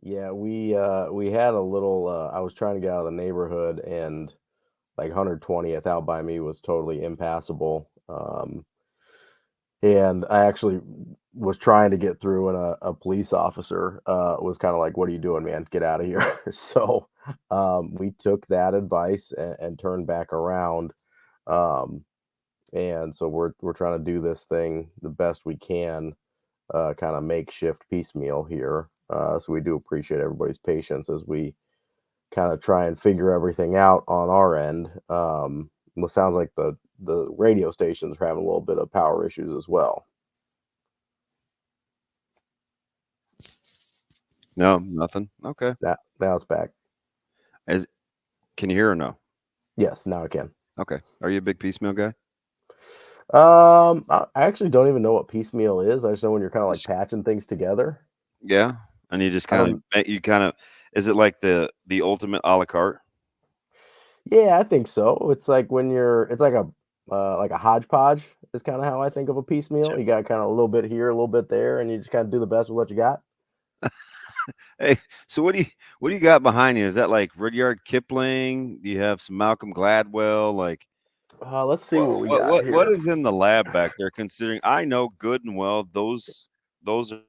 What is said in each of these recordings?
Yeah, we had a little. I was trying to get out of the neighborhood, and like 120th out by me was totally impassable. And I actually was trying to get through, and a police officer was kind of like, "What are you doing, man? Get out of here!" So we took that advice and turned back around. Um, and so we're trying to do this thing the best we can, kind of makeshift piecemeal here. So we do appreciate everybody's patience as we kind of try and figure everything out on our end. It sounds like the radio stations are having a little bit of power issues as well. No, nothing. Okay. Now it's back. As can you hear or no? Yes, now I can. Okay. Are you a big piecemeal guy? I actually don't even know what piecemeal is. I just know when you're kind of like Just- patching things together. Yeah. And you just I kind don't. of you kind of is it like the ultimate a la carte? Yeah, I think so. It's like when you're. It's like a hodgepodge is kind of how I think of a piecemeal. You got kind of a little bit here, a little bit there, and you just kind of do the best with what you got. Hey, so what do you got behind you? Is that like Rudyard Kipling? Do you have some Malcolm Gladwell? Like Let's see what we got what here. is in the lab back there? Considering I know good and well those are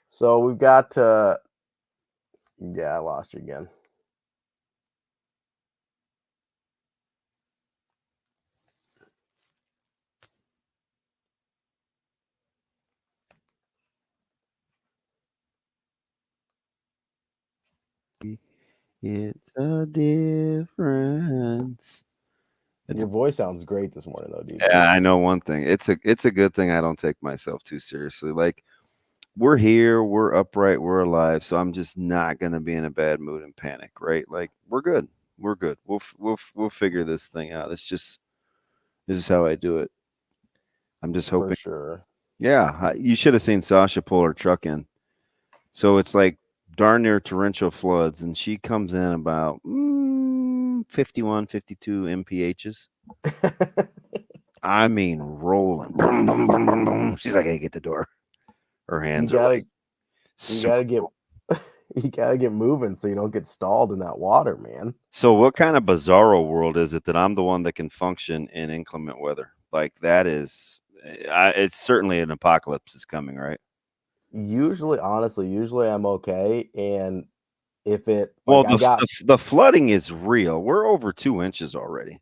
So we've got. Yeah, I lost you again. it's a difference. It's Your voice sounds great this morning, though, DB. yeah, I know one thing. It's a good thing I don't take myself too seriously. Like we're here, we're upright, we're alive, so I'm just not gonna be in a bad mood and panic, right? Like we're good, we're good. We'll figure this thing out. This is how I do it. I'm just For hoping. sure. Yeah, you should have seen Sasha pull her truck in. So it's like darn near torrential floods, and she comes in about 51, 52 mpHs. I mean, rolling. Boom, boom, boom, boom, boom. She's like, "Hey, get the door." Her you hands are gotta like you super gotta get full. you gotta get moving so you don't get stalled in that water, man. So, what kind of bizarro world is it that I'm the one that can function in inclement weather? Like that is, it's certainly an apocalypse is coming, right? Usually, honestly, usually I'm okay, and if it Well, like the I got the flooding is real. We're over 2 inches already.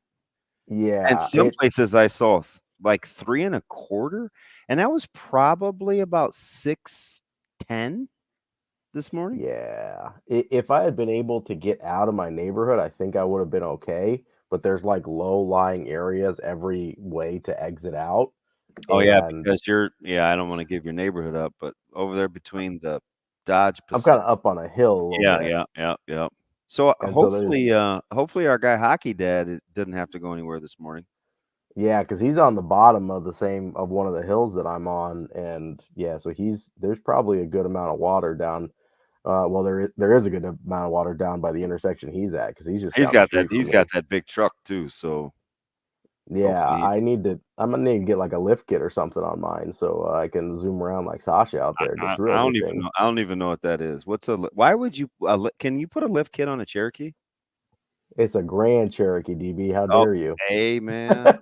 And yeah, some places I saw like 3 1/4, and that was probably about 6:10 this morning. if I had been able to get out of my neighborhood, I think I would have been okay, but there's like low-lying areas every way to exit out, Oh yeah, and because yeah, I don't want to give your neighborhood up, but over there between the Dodge I'm Pacific. kinda up on a hill a little Yeah, bit, yeah, yeah, yeah. So and so there's hopefully our guy Hockey Dad didn't have to go anywhere this morning. yeah, because he's on the bottom of the same of one of the hills that I'm on, and yeah, so there's probably a good amount of water down. Well, there is a good amount of water down by the intersection he's at because he's just down the street He's from got me. that big truck too, so Yeah, hopefully I'm gonna need to get like a lift kit or something on mine so I can zoom around like Sasha out there, get through everything. I don't even know what that is. Why would you can you put a lift kit on a Cherokee? It's a Grand Cherokee, DB. How Oh, dare you? hey man.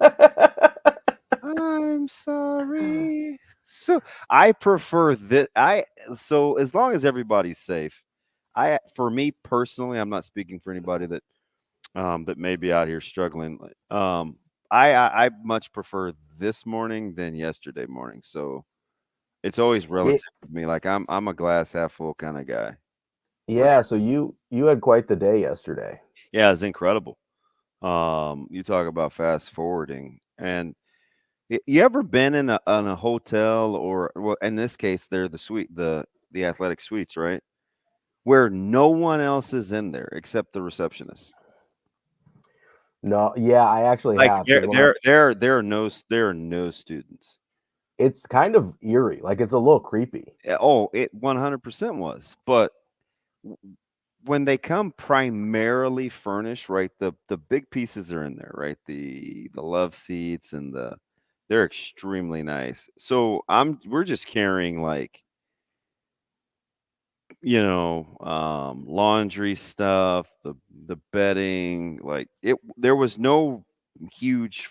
I'm sorry. So I prefer this. So as long as everybody's safe, for me personally, I'm not speaking for anybody that may be out here struggling. I much prefer this morning than yesterday morning. So it's always It relative to me. Like I'm a glass half full kind of guy. For yeah, so you had quite the day yesterday. yeah, it's incredible. You talk about fast forwarding, and you ever been in a hotel or well, in this case, they're the athletic suites, right? Where no one else is in there except the receptionist. No, yeah, I actually Like have because when I there are no students. it's kind of eerie, like it's a little creepy. Oh, it 100% was. But w- when they come primarily furnished, right? The big pieces are in there, right? The love seats and They're extremely nice. So we're just carrying like, laundry stuff, the bedding, like it. There was no huge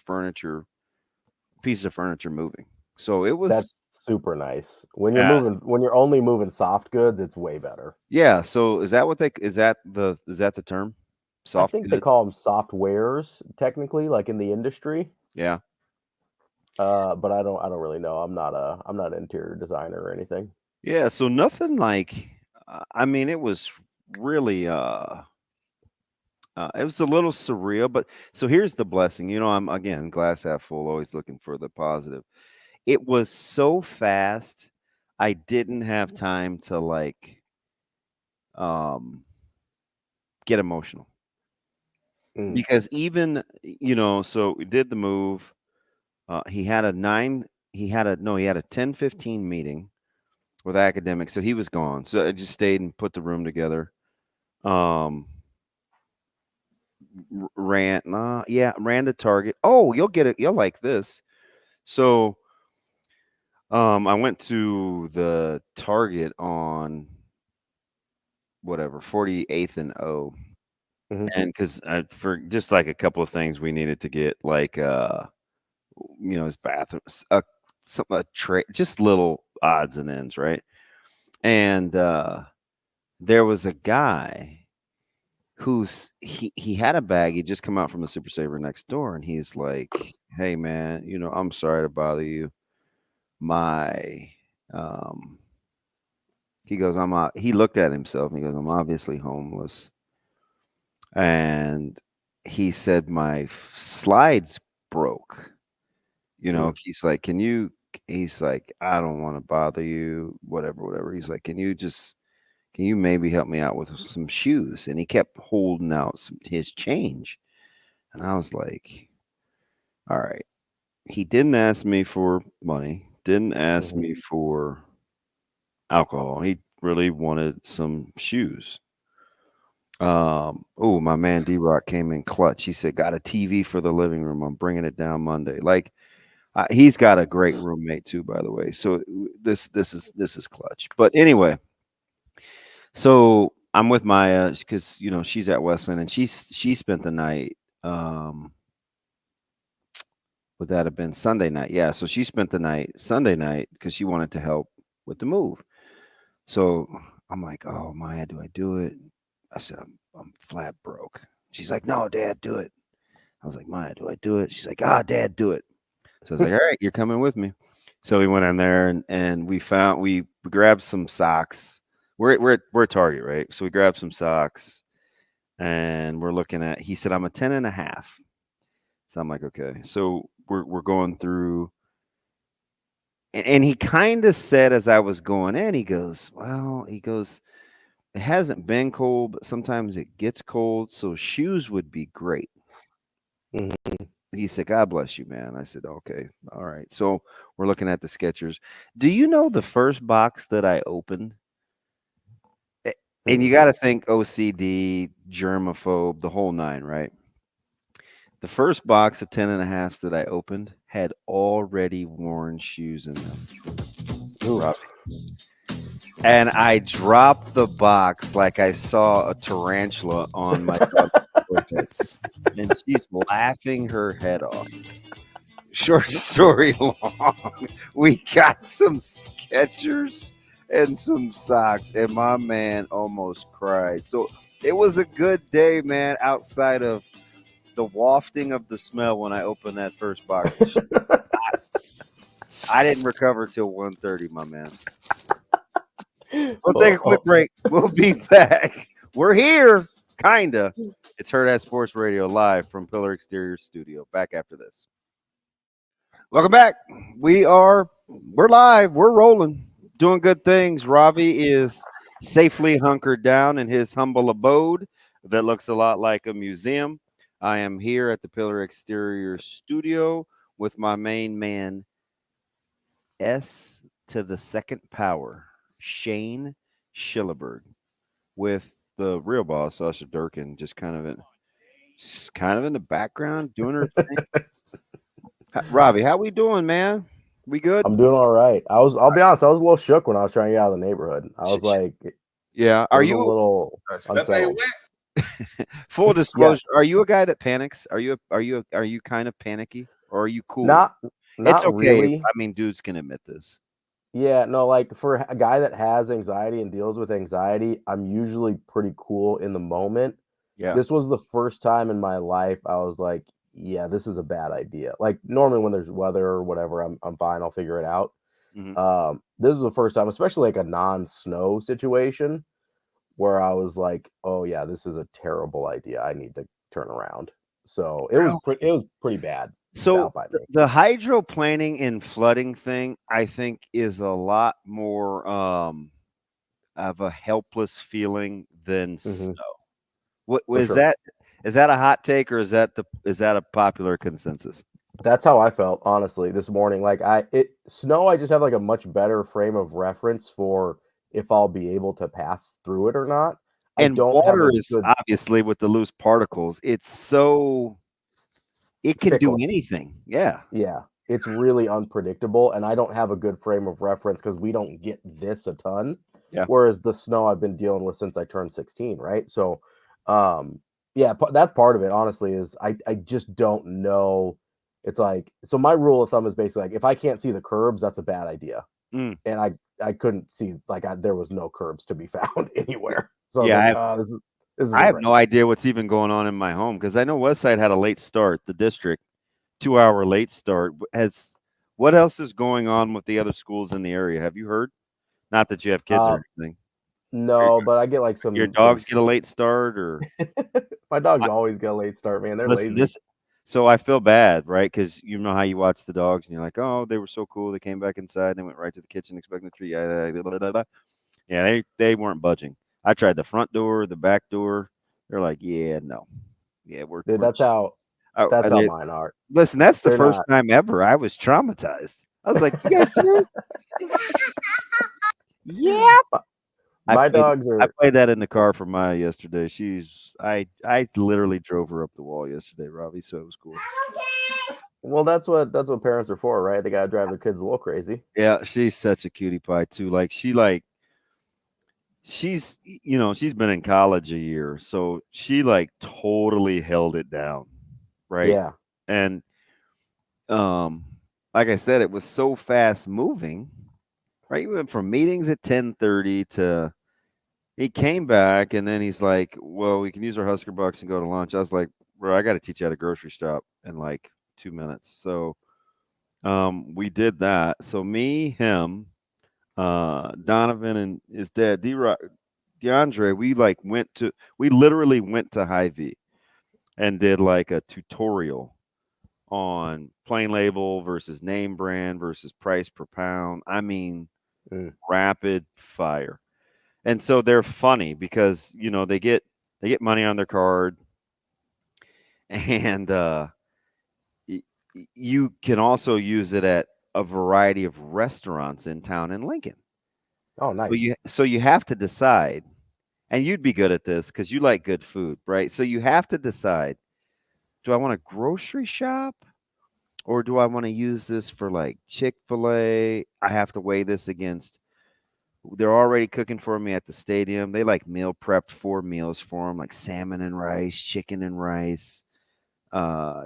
piece of furniture moving. So it That's was, super nice. yeah, When you're only moving soft goods, it's way better. yeah. So is that the term? I Soft think they goods? call them softwares technically, like in the industry. Yeah. But I don't really know. I'm not an interior designer or anything. Yeah, so nothing like I mean, it was really it was a little surreal, but so here's the blessing. I'm again glass half full, always looking for the positive. It was so fast, I didn't have time to like um get emotional. Mm, Because even, so we did the move. He had a 9 he had a no, he had a 10:15 meeting with academics, so he was gone. So I just stayed and put the room together. Um ran to Target. Oh, you'll get it. You'll like this. So, I went to the Target on whatever 48th and O, mhm. and because for just like a couple of things we needed to get, like his bathroom, a tray, just little odds and ends, right? And there was a guy he had a bag. He just come out from the Super Saver next door, and he's like, "Hey, man, I'm sorry to bother you. My he goes, he looked at himself and he goes, I'm obviously homeless. And he said, my slides broke. Mm, He's like, he's like, I don't want to bother you, whatever, whatever. He's like, can you maybe help me out with some shoes? And he kept holding out his change. And I was like, all right. He didn't ask me for money, didn't ask mhm. me for alcohol. He really wanted some shoes. Oh, my man D Rock came in clutch. He said, "Got a TV for the living room. I'm bringing it down Monday." Like, he's got a great roommate too, by the way. So this is clutch. But anyway, so I'm with Maya because she's at Westland, and she spent the night. Um, would that have been Sunday night? Yeah. So she spent the night Sunday night because she wanted to help with the move. So I'm like, "Oh, Maya, do I do it?" I said, "I'm flat broke." She's like, "No, Dad, do it." I was like, "Maya, do I do it?" She's like, Dad, do it." So I was like, "All right, you're coming with me." So we went in there, and we grabbed some socks. We're at Target, right? So we grabbed some socks, and we're looking at. He said, "I'm a 10 and a half." So I'm like, "Okay." So we're going through, and he kind of said as I was going in, he goes, "Well," he goes, "it hasn't been cold, but sometimes it gets cold, so shoes would be great." Mhm. He said, "God bless you, man." I said, "Okay, all right." So we're looking at the Skechers. Do you know the first box that I opened? A- And you Mm. got to think OCD, germaphobe, the whole nine, right? The first box of 10 and a halfs that I opened had already worn shoes in them, Robbie. Oof. And I dropped the box like I saw a tarantula on my daughter's birthday. And she's laughing her head off. Short story long, we got some Skechers and some socks, and my man almost cried. So it was a good day, man, outside of the wafting of the smell when I opened that first box of shoes. I didn't recover till 1:30, my man. We'll take a Oh, quick break. We'll be back. We're here, kinda. It's Hurrdat Sports Radio live from Pillar Exterior Studio. Back after this. Welcome back. We're live. We're rolling. Doing good things. Ravi is safely hunkered down in his humble abode that looks a lot like a museum. I am here at the Pillar Exterior Studio with my main man, S to the second power, Shane Schillerberg, with the real boss, Usher Durkin, just kind of in the background doing her thing. Ravi, how we doing, man? We good? I'm doing all right. I'll be honest, I was a little shook when I was trying to get out of the neighborhood. I was like, Yeah. it Are was a you little That thing unsettled. wet. full Yes, disclosure? Are you a guy that panics? Are you kind of panicky, or are you cool with it? not It's not okay. really. I mean, dudes can admit this. Yeah, no, like for a guy that has anxiety and deals with anxiety, I'm usually pretty cool in the moment. Yeah. This was the first time in my life I was like, yeah, this is a bad idea. Like normally when there's weather or whatever, I'm fine, I'll figure it out. Hmm. This is the first time, especially like a non-snow situation, where I was like, oh yeah, this is a terrible idea. I need to turn around. So it was pretty bad So out by me. the hydroplaning and flooding thing, I think, is a lot more of a helpless feeling than Hmm. snow. What For was sure. that? Is that a hot take, or is that a popular consensus? That's how I felt, honestly, this morning. Like snow, I just have like a much better frame of reference for if I'll be able to pass through it or not. I And don't have water a is good obviously with the loose particles. It can do fickle. anything. Yeah. Yeah, it's really unpredictable, and I don't have a good frame of reference because we don't get this a ton. Yeah. Whereas the snow I've been dealing with since I turned 16, right? So, yeah, that's part of it. Honestly, is I just don't know. It's like so. My rule of thumb is basically like if I can't see the curbs, that's a bad idea. Mm. And I couldn't see there was no curbs to be found anywhere. So I was Yeah. like, oh, this I isn't have great. no idea what's even going on in my home because I know Westside had a late start. The district 2 hour late start has. What else is going on with the other schools in the area? Have you heard? Not that you have kids Uh, or anything. Your, no, but I get like your some dogs get a late start, or my dogs I, always get a late start, man. They're listen lazy. this. So I feel bad, right? Because you know how you watch the dogs, and you're like, "Oh, they were so cool. They came back inside and they went right to the kitchen, expecting the treat." Yeah, they weren't budging. I tried the front door, the back door. They're like, "Yeah, no, yeah, Dude, we're." that's how They, mine are. listen, that's the They're first not. time ever I was traumatized. I was like, "You guys serious?" Yeah. My I my played dogs I are played that in the car for Maya yesterday. I literally drove her up the wall yesterday, Ravi, so it was cool. well, that's what parents are for, right? They gotta drive their kids a little crazy. Yeah, she's such a cutie pie too. She's been in college a year, so she like totally held it down, right? Yeah. And um like I said, it was so fast moving, right? You went from meetings at 10:30 to he came back and then he's like, "Well, we can use our Husker bucks and go to lunch." I was like, "Bro, I got to teach you how to grocery shop in like 2 minutes." So we did that. So me, him, Donovan, and his dad, DeAndre, we literally went to Hy-Vee and did like a tutorial on plain label versus name brand versus price per pound. I mean, Mm. rapid fire. And so they're funny because they get money on their card, and y- you can also use it at a variety of restaurants in town in Lincoln. Oh, nice. So you have to decide, and you'd be good at this because you like good food, right? So you have to decide: do I want to grocery shop, or do I want to use this for like Chick-fil-A? I have to weigh this against. They're already cooking for me at the stadium. They like meal prepped 4 meals for them, like salmon and rice, chicken and rice,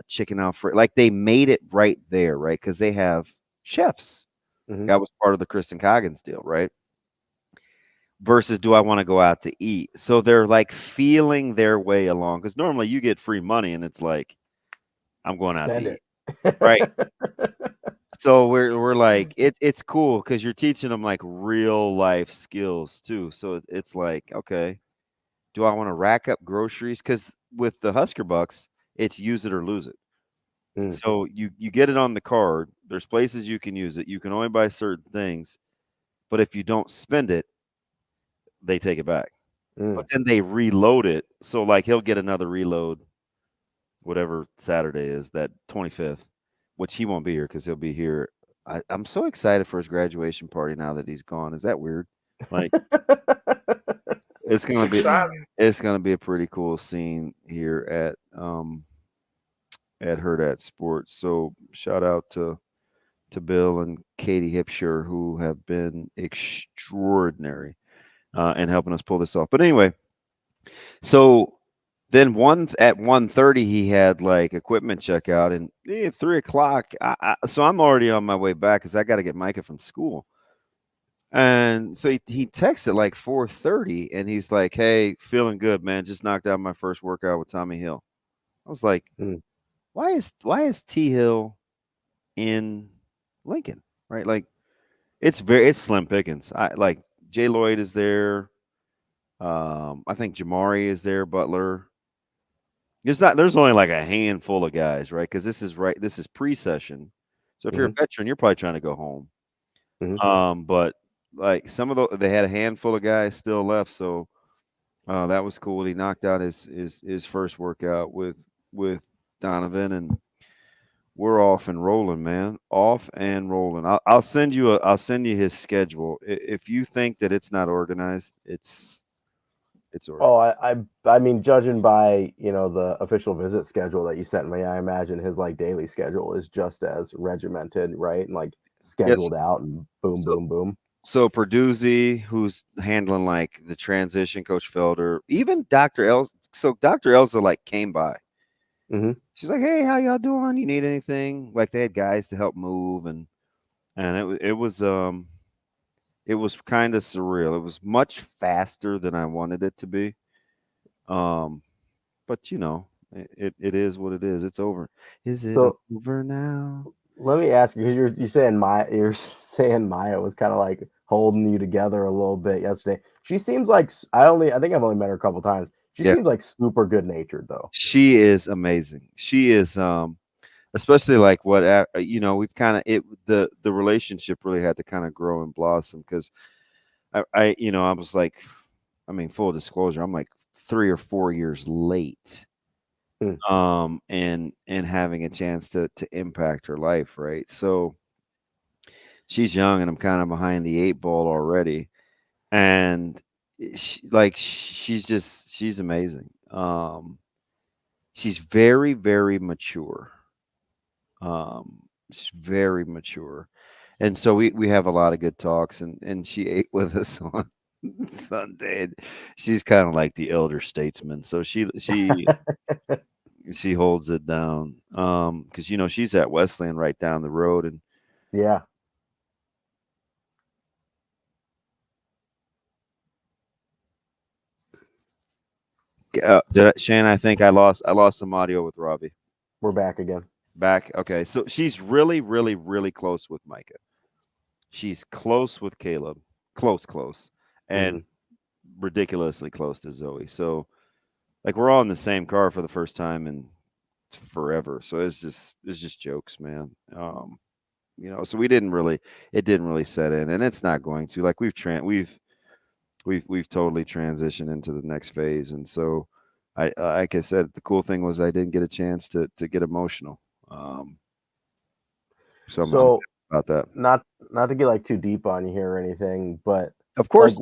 chicken Alfredo. Like they made it right there, right? Because they have chefs. Hmm. That was part of the Kristen Coggins deal, right? Versus do I want to go out to eat? So they're like feeling their way along. Because normally you get free money and it's like, I'm going out to Spend it. eat. Right. So we're like it's cool because you're teaching them like real life skills too. So it's like, okay, do I want to rack up groceries? Because with the Husker Bucks, it's use it or lose it. Mm, So you get it on the card. There's places you can use it. You can only buy certain things, but if you don't spend it, they take it back. mm. But then they reload it. So like he'll get another reload, whatever Saturday is, that 25th, which he won't be here because he'll be here. I'm so excited for his graduation party now that he's gone. Is that weird? Like it's It's gonna be exciting. it's gonna be a pretty cool scene here at Hurrdat Sports. So shout out to Bill and Katie Hipsher, who have been extraordinary in helping us pull this off. But anyway, so then at 1:30 he had like equipment checkout, and 3:00. So I'm already on my way back because I got to get Micah from school. And so he texted like 4:30, and he's like, "Hey, feeling good, man. Just knocked out my first workout with Tommy Hill." I was like, "Why is T Hill in Lincoln, right? Like, it's slim pickings. I like Jay Lloyd is there. I think Jamari is there. Butler. There's only like a handful of guys, right? Because this is pre-session. So if you're a veteran, you're probably trying to go home. But like they had a handful of guys still left, so that was cool. He knocked out his first workout with Donovan, and we're off and rolling, man. Off and rolling. I'll send you his schedule. If you think that it's not organized, it's organized. Oh, I mean, judging by the official visit schedule that you sent me, I imagine his like daily schedule is just as regimented, right? And like scheduled out and boom, boom. So Perduzzi, who's handling like the transition, Coach Felder, even Dr. Elza. So Dr. Elza like came by. She's like, "Hey, how y'all doing? You need anything?" Like they had guys to help move, and it was kind of surreal. It was much faster than I wanted it to be. But it is what it is. It's over. Is it over now? Let me ask you, because you're saying Maya was kind of like holding you together a little bit yesterday. She seems like I think I've only met her a couple times. She seems like super good natured though. She is amazing. She is especially like what we've kind of the relationship really had to kind of grow and blossom, because I was like, I mean, full disclosure, I'm like 3 or 4 years late and having a chance to impact her life, right? So she's young and I'm kind of behind the 8 ball already, and she's amazing. She's very, very mature. She's very mature, and so we have a lot of good talks, and she ate with us on Sunday, and she's kind of like the elder statesman, so she she holds it down, because she's at Wesleyan right down the road, and Shane, I think I lost some audio with Ravi. We're back again. Back. Okay. So she's really, really, really close with Micah. She's close with Caleb. Close. And ridiculously close to Zoe. So like we're all in the same car for the first time in forever. So it's just jokes, man. So it didn't really set in, and it's not going to. Like we've totally transitioned into the next phase. And so like I said, the cool thing was I didn't get a chance to get emotional. So I'm about that. Not to get like too deep on you here or anything, but of course,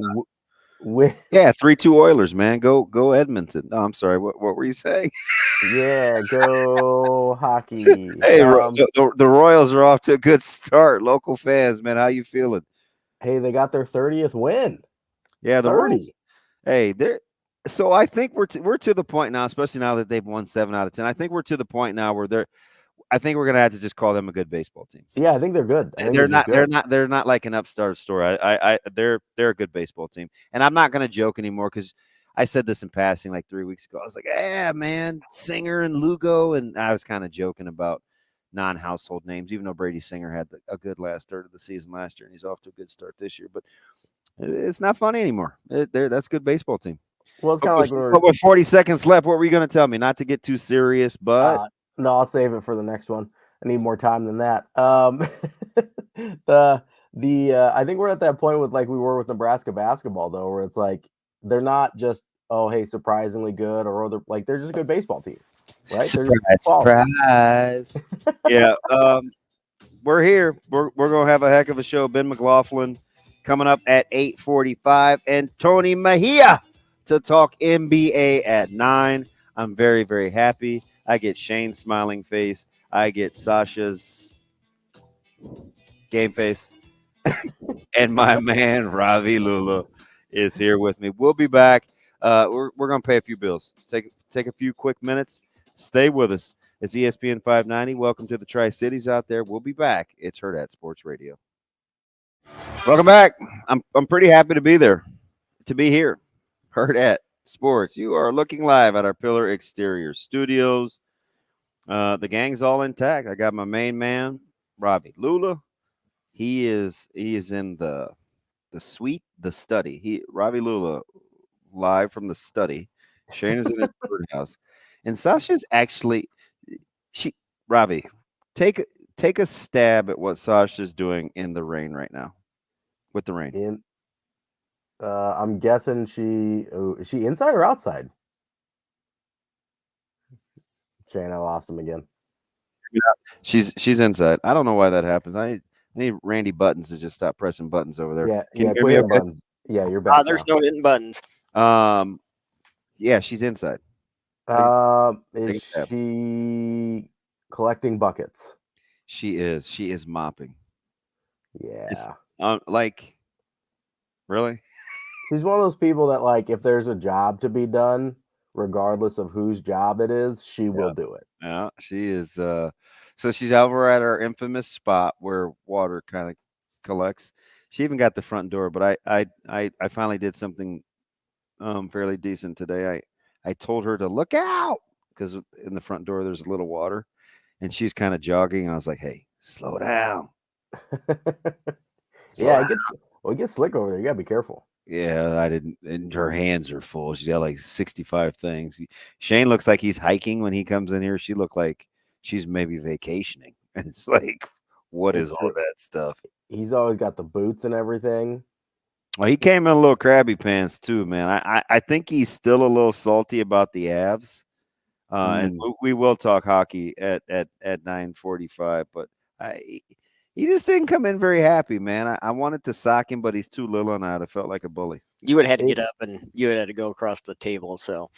like, 3-2 Oilers, man. Go Edmonton. No, I'm sorry. What were you saying? Yeah, go hockey. Hey, the Royals are off to a good start. Local fans, man, how you feeling? Hey, they got their 30th win. Yeah, the Royals. Hey, so I think we're to the point now, especially now that they've won 7 out of 10. I think we're to the point now where I think we're gonna have to just call them a good baseball team. Yeah, I think they're good. They're not like an upstart story. They're a good baseball team, and I'm not gonna joke anymore because I said this in passing like 3 weeks ago. I was like, "Yeah, man, Singer and Lugo," and I was kind of joking about non-household names, even though Brady Singer had a good last third of the season last year, and he's off to a good start this year. But it's not funny anymore. That's a good baseball team. Well, it's kind of like with 40 seconds left. What were you going to tell me? Not to get too serious, but no, I'll save it for the next one. I need more time than that. I think we're at that point with like we were with Nebraska basketball though, where it's like they're not just surprisingly good, or they're just a good baseball team, right? Surprise. Yeah, we're here. We're gonna have a heck of a show. Ben Mclaughlin coming up at 8:45, and Tony Mejia to talk NBA at 9. I'm very, very happy. I get Shane's smiling face. I get Sasha's game face. And my man, Ravi Lulla, is here with me. We'll be back. We're going to pay a few bills. Take a few quick minutes. Stay with us. It's ESPN 590. Welcome to the Tri-Cities out there. We'll be back. It's Hurrdat Sports Radio. Welcome back. I'm pretty happy to be there, to be here. Hurrdat Sports. You are looking live at our Pillar Exterior Studios. The gang's all intact. I got my main man, Ravi Lulla. He is in the suite, the study. Ravi Lulla, live from the study. Shane is in his birdhouse, and Sasha's actually Ravi, take a stab at what Sasha's doing in the rain right now. With the rain, I'm guessing is she inside or outside? Shane, I lost him again. She's inside. I don't know why that happens. I need Randy Buttons to just stop pressing buttons over there. Yeah, Can you hear quit me hitting okay? buttons. Yeah, you're back. There's no hitting buttons. Yeah, she's inside. Is she collecting buckets? She is mopping. Yeah. Like, really? She's one of those people that, like, if there's a job to be done, regardless of whose job it is, she will do it. Yeah, she is. So she's over at our infamous spot where water kind of collects. She even got the front door, but I finally did something fairly decent today. I told her to look out because in the front door there's a little water, and she's kind of jogging, and I was like, "Hey, slow down." Yeah, it gets slick over there. You gotta be careful. Yeah, I didn't. And her hands are full. She's got like 65 things. Shane looks like he's hiking when he comes in here. She looked like she's maybe vacationing. And it's like, what is all that stuff? He's always got the boots and everything. Well, he came in a little crabby pants too, man. I think he's still a little salty about the Avs. And we will talk hockey at 9:45, but he just didn't come in very happy, man. I wanted to sock him, but he's too little, and I'd have felt like a bully. You would have had to get up, and you would have had to go across the table. So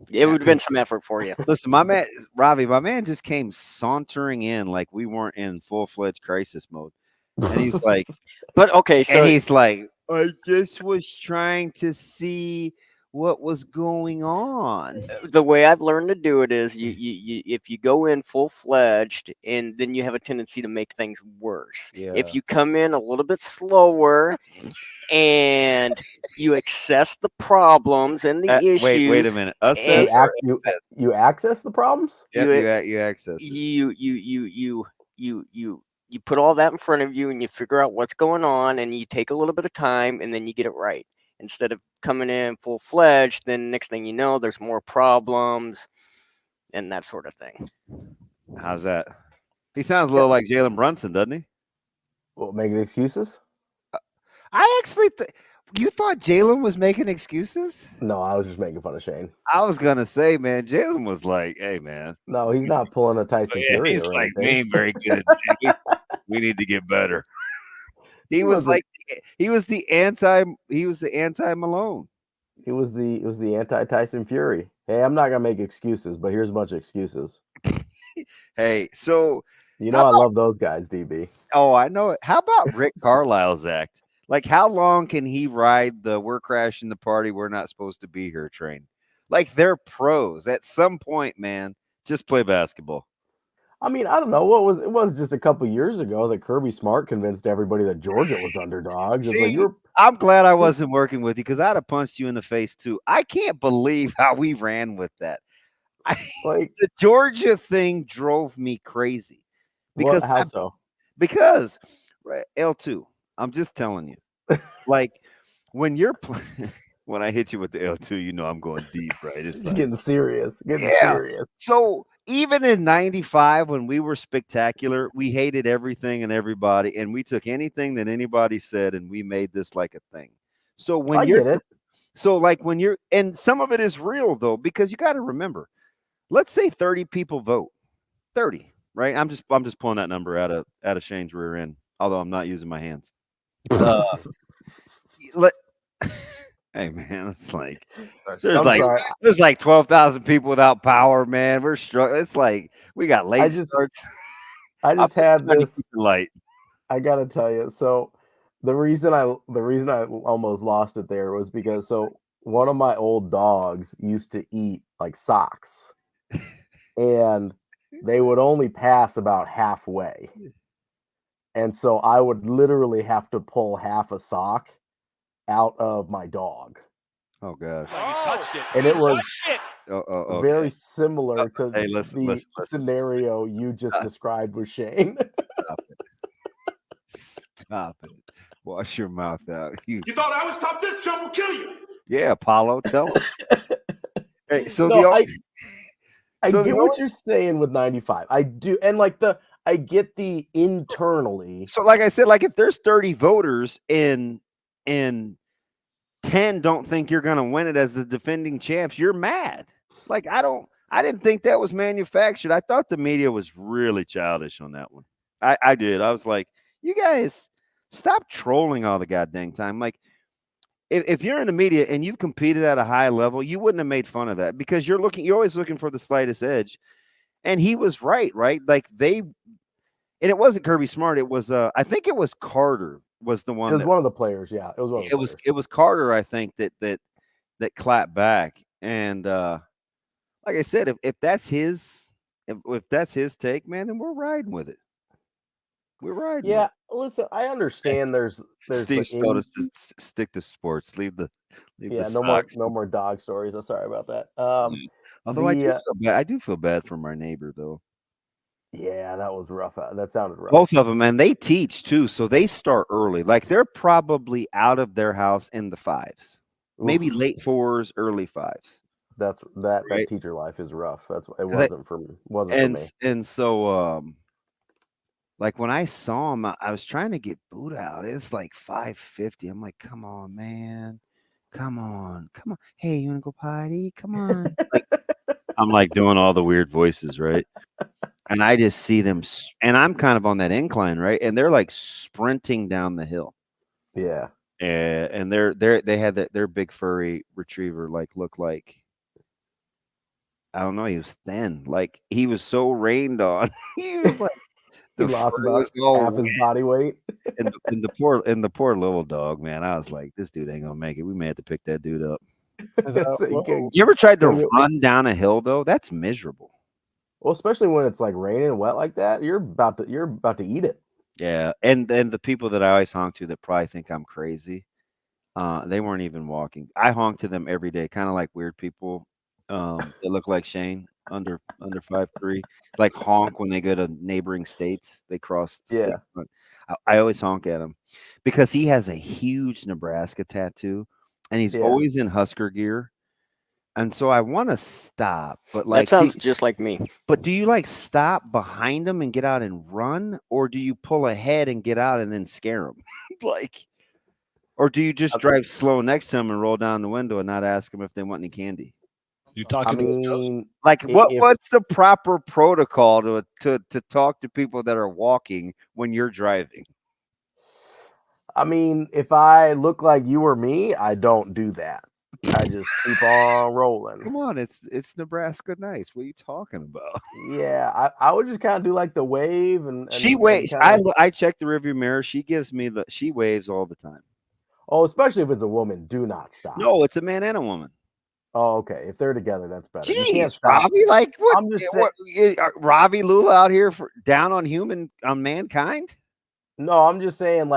it would have been some effort for you. Listen, my man, Ravi, my man just came sauntering in like we weren't in full-fledged crisis mode. And he's like, but okay, so he's like, I just was trying to see what was going on. The way I've learned to do it is you if you go in full-fledged, and then you have a tendency to make things worse. Yeah. If you come in a little bit slower and you access the problems and the issues. Wait a minute. You access the problems? Yeah, you access it. You put all that in front of you, and you figure out what's going on, and you take a little bit of time, and then you get it right. Instead of coming in full-fledged, then next thing you know, there's more problems and that sort of thing. How's that? He sounds a little like Jalen Brunson, doesn't he? Well, making excuses? I actually you thought Jalen was making excuses? No, I was just making fun of Shane. I was gonna say, man, Jalen was like, "Hey, man." No, he's not pulling a Tyson Fury. He's or like, anything. "We ain't very good. We need to get better." He was the anti Malone. It was the anti Tyson Fury. Hey, I'm not gonna make excuses, but here's a bunch of excuses. Hey, so I love those guys, DB. Oh, I know it. How about Rick Carlisle's act? Like, how long can he ride the "we're crashing the party, we're not supposed to be here" train? Like, they're pros. At some point, man, just play basketball. I mean, I don't know. It was just a couple years ago that Kirby Smart convinced everybody that Georgia was underdogs. See, I'm glad I wasn't working with you, because I'd have punched you in the face too. I can't believe how we ran with that. The Georgia thing drove me crazy. Because how so? Because L2, I'm just telling you, like when you're when I hit you with the L2, I'm going deep, right? It's like, getting serious. Serious. So even in 95, when we were spectacular, we hated everything and everybody, and we took anything that anybody said and we made this like a thing. So when and some of it is real though, because you got to remember, let's say 30 people vote, 30, right? I'm just pulling that number out of Shane's rear end, although I'm not using my hands. Hey man, it's like sorry. there's like 12,000 people without power, man. We're struggling. It's like we got late starts. I I'm just had trying to this. keep it light. I gotta tell you. So the reason I almost lost it there was because one of my old dogs used to eat like socks, and they would only pass about halfway, and so I would literally have to pull half a sock out of my dog. Oh gosh. Oh, you touched it. And it was Okay. very similar to Hey, listen, the listen. scenario you just described with Shane. Stop it. Stop it. Wash your mouth out. You thought I was tough? This jump will kill you. Yeah, Apollo, tell him. Hey, so No, I get what you're saying with 95. I do, and I get the internally. So like I said, like if there's 30 voters and 10 don't think you're gonna win it as the defending champs, you're mad. Like I didn't think that was manufactured. I thought the media was really childish on that one. I did. I was like, you guys stop trolling all the goddamn time. Like if you're in the media and you've competed at a high level, you wouldn't have made fun of that because you're always looking for the slightest edge. And he was right? Like and it wasn't Kirby Smart. It was I think it was Carter was the one. It was one of the players. Yeah, it was one of the players. It was Carter. I think that clapped back. And like I said, if that's his take, man, then we're riding with it. We're riding. Yeah, listen, I understand. There's Steve told us to stick to sports. Leave the no more dog stories. I'm sorry about that. Although I do feel bad for my neighbor though. Yeah, that was rough. That sounded rough. Both of them, and they teach too, so they start early. Like they're probably out of their house in the 5s, maybe late 4s, early 5s. That right? teacher life is rough. It wasn't for me. For me. And so like when I saw him, I was trying to get boot out. It's like 5:50. I'm like, come on, man. Come on. Hey, you want to go potty? Come on. I'm like doing all the weird voices, right? And I just see them, and I'm kind of on that incline, right? And they're like sprinting down the hill. Yeah. And they had their big furry retriever looked like, I don't know, he was thin. Like he was so rained on. He was like he lost about half his body weight. and the poor little dog, man. I was like, this dude ain't gonna make it. We may have to pick that dude up. You ever tried to run down a hill though? That's miserable. Well, especially when it's like raining and wet like that, you're about to eat it. Yeah, and the people that I always honk to that probably think I'm crazy, they weren't even walking. I honk to them every day, kind of like weird people that look like Shane, under 5'3", like honk when they go to neighboring states. They cross. Yeah, I always honk at him because he has a huge Nebraska tattoo, and he's always in Husker gear. And so I want to stop, but that sounds just like me. But do you stop behind him and get out and run, or do you pull ahead and get out and then scare him? Or do you just drive slow next to him and roll down the window and not ask them if they want any candy? You talking? What's the proper protocol to talk to people that are walking when you're driving? I mean, if I look like you or me, I don't do that. I just keep on rolling. Come on, it's Nebraska nice. What are you talking about? Yeah, I would just kind of do like the wave and she waves. I check the rearview mirror. She gives me she waves all the time. Oh, especially if it's a woman, do not stop. No, it's a man and a woman. Oh, okay. If they're together, that's better. Jeez, Ravi, what? I'm just saying, Ravi, Lulla out here down on mankind. No, I'm just saying,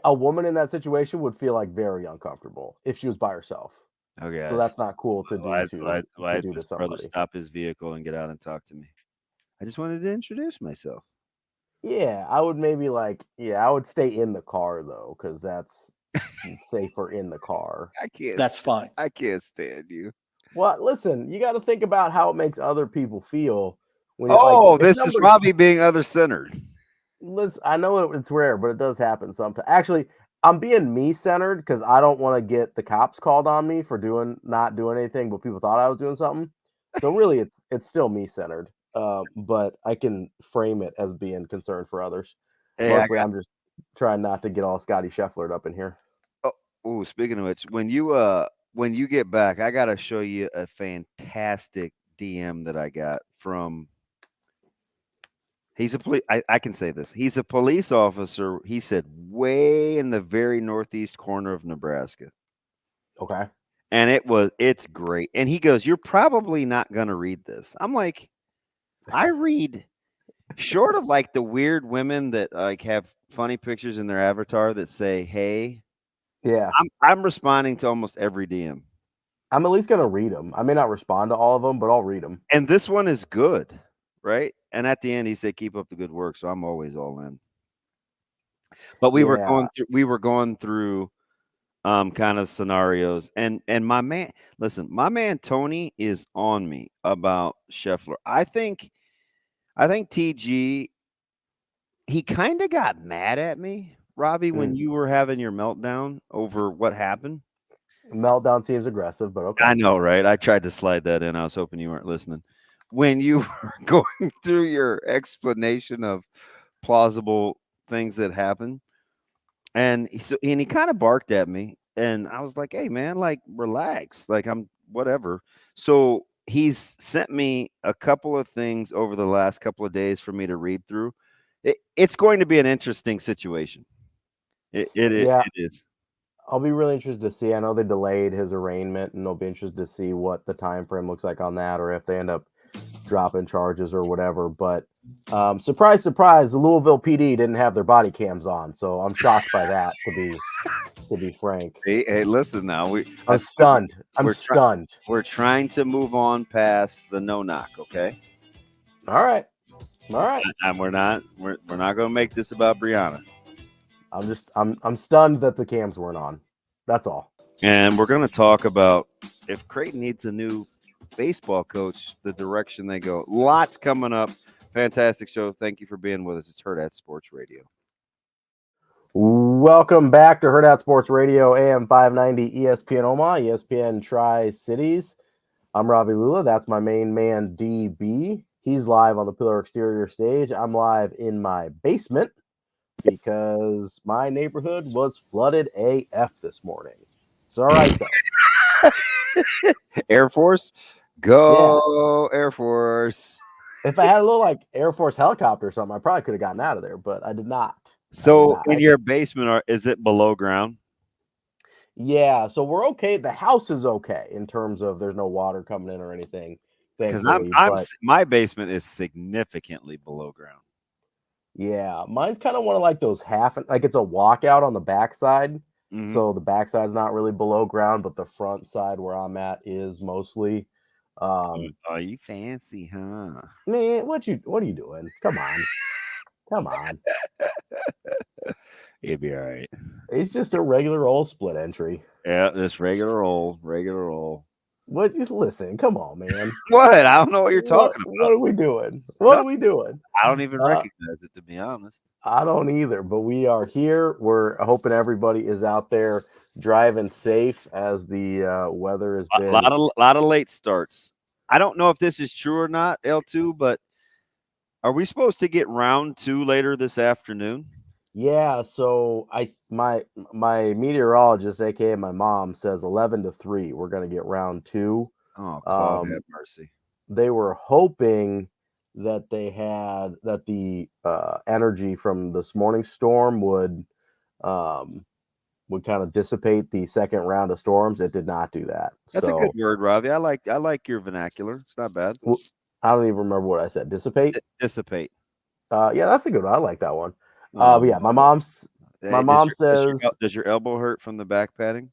a woman in that situation would feel very uncomfortable if she was by herself. Okay, so that's not cool to do. Why to do to somebody. Brother stop his vehicle and get out and talk to me? I just wanted to introduce myself. Yeah, I would maybe I would stay in the car though, because that's safer in the car. I can't. That's fine. I can't stand you. Well, listen, you got to think about how it makes other people feel. When this is Ravi being other-centered. Listen, I know it's rare, but it does happen sometimes. Actually, I'm being me-centered because I don't want to get the cops called on me for not doing anything, but people thought I was doing something. So really, it's still me-centered. But I can frame it as being concerned for others. Mostly, I'm just trying not to get all Scotty Schefflered up in here. Oh, Oh, speaking of which, when you get back, I gotta show you a fantastic DM that I got from. He's a police. I can say this. He's a police officer. He said way in the very northeast corner of Nebraska. Okay. And it's great. And he goes, "You're probably not gonna read this." I'm like, I read short of like the weird women that like have funny pictures in their avatar that say, "Hey." Yeah. I'm responding to almost every DM. I'm at least gonna read them. I may not respond to all of them, but I'll read them. And this one is good, right? And at the end, he said, "Keep up the good work." So I'm always all in. But we were going through kind of scenarios, and my man Tony is on me about Scheffler. I think TG, he kind of got mad at me, Ravi, when you were having your meltdown over what happened. Meltdown seems aggressive, but okay. I know, right? I tried to slide that in. I was hoping you weren't listening. When you were going through your explanation of plausible things that happened, and he kind of barked at me, and I was like, "Hey, man, like relax, like I'm whatever." So he's sent me a couple of things over the last couple of days for me to read through. It's going to be an interesting situation. It is. I'll be really interested to see. I know they delayed his arraignment, and I'll be interested to see what the time frame looks like on that, or if they end up dropping charges or whatever. But surprise, surprise, the Louisville PD didn't have their body cams on, so I'm shocked by that. To be frank, hey, listen now. I'm stunned. I'm stunned. We're trying to move on past the no knock. Okay. All right. And we're not going to make this about Brianna. I'm stunned that the cams weren't on. That's all. And we're going to talk about if Creighton needs a new baseball coach, the direction they go. Lots coming up. Fantastic show. Thank you for being with us. It's Hurrdat Sports Radio. Welcome back to Hurrdat Sports Radio, AM 590, ESPN Omaha, ESPN Tri-Cities. I'm Ravi Lulla. That's my main man, DB. He's live on the Pillar Exterior stage. I'm live in my basement because my neighborhood was flooded AF this morning. It's all right, though. Air Force? Go, yeah. Air Force. If I had a little, like, Air Force helicopter or something, I probably could have gotten out of there, but I did not. So, in your basement, is it below ground? Yeah, so we're okay. The house is okay in terms of there's no water coming in or anything. Because my basement is significantly below ground. Yeah, mine's kind of one of like those like it's a walkout on the backside. Mm-hmm. So the backside's not really below ground, but the front side where I'm at is mostly. Oh, you fancy, huh? Man, what are you doing? Come on. It'd be all right. It's just a regular old split entry. Yeah, this regular old. What? Just listen. Come on, man. What? I don't know what you're talking about. What are we doing? What are we doing? I don't even recognize it, to be honest. I don't either, but we are here. We're hoping everybody is out there driving safe as the weather has been. A lot of late starts. I don't know if this is true or not, L2, but are we supposed to get round 2 later this afternoon? Yeah, so my meteorologist, aka my mom, says 11 to 3. We're gonna get round 2. Oh, God have mercy. They were hoping that the energy from this morning's storm would kind of dissipate the second round of storms. It did not do that. That's a good word, Ravi. I like your vernacular. It's not bad. Well, I don't even remember what I said. Dissipate. Dissipate. Yeah, that's a good one. I like that one. But yeah, my mom says. Does your elbow hurt from the back padding?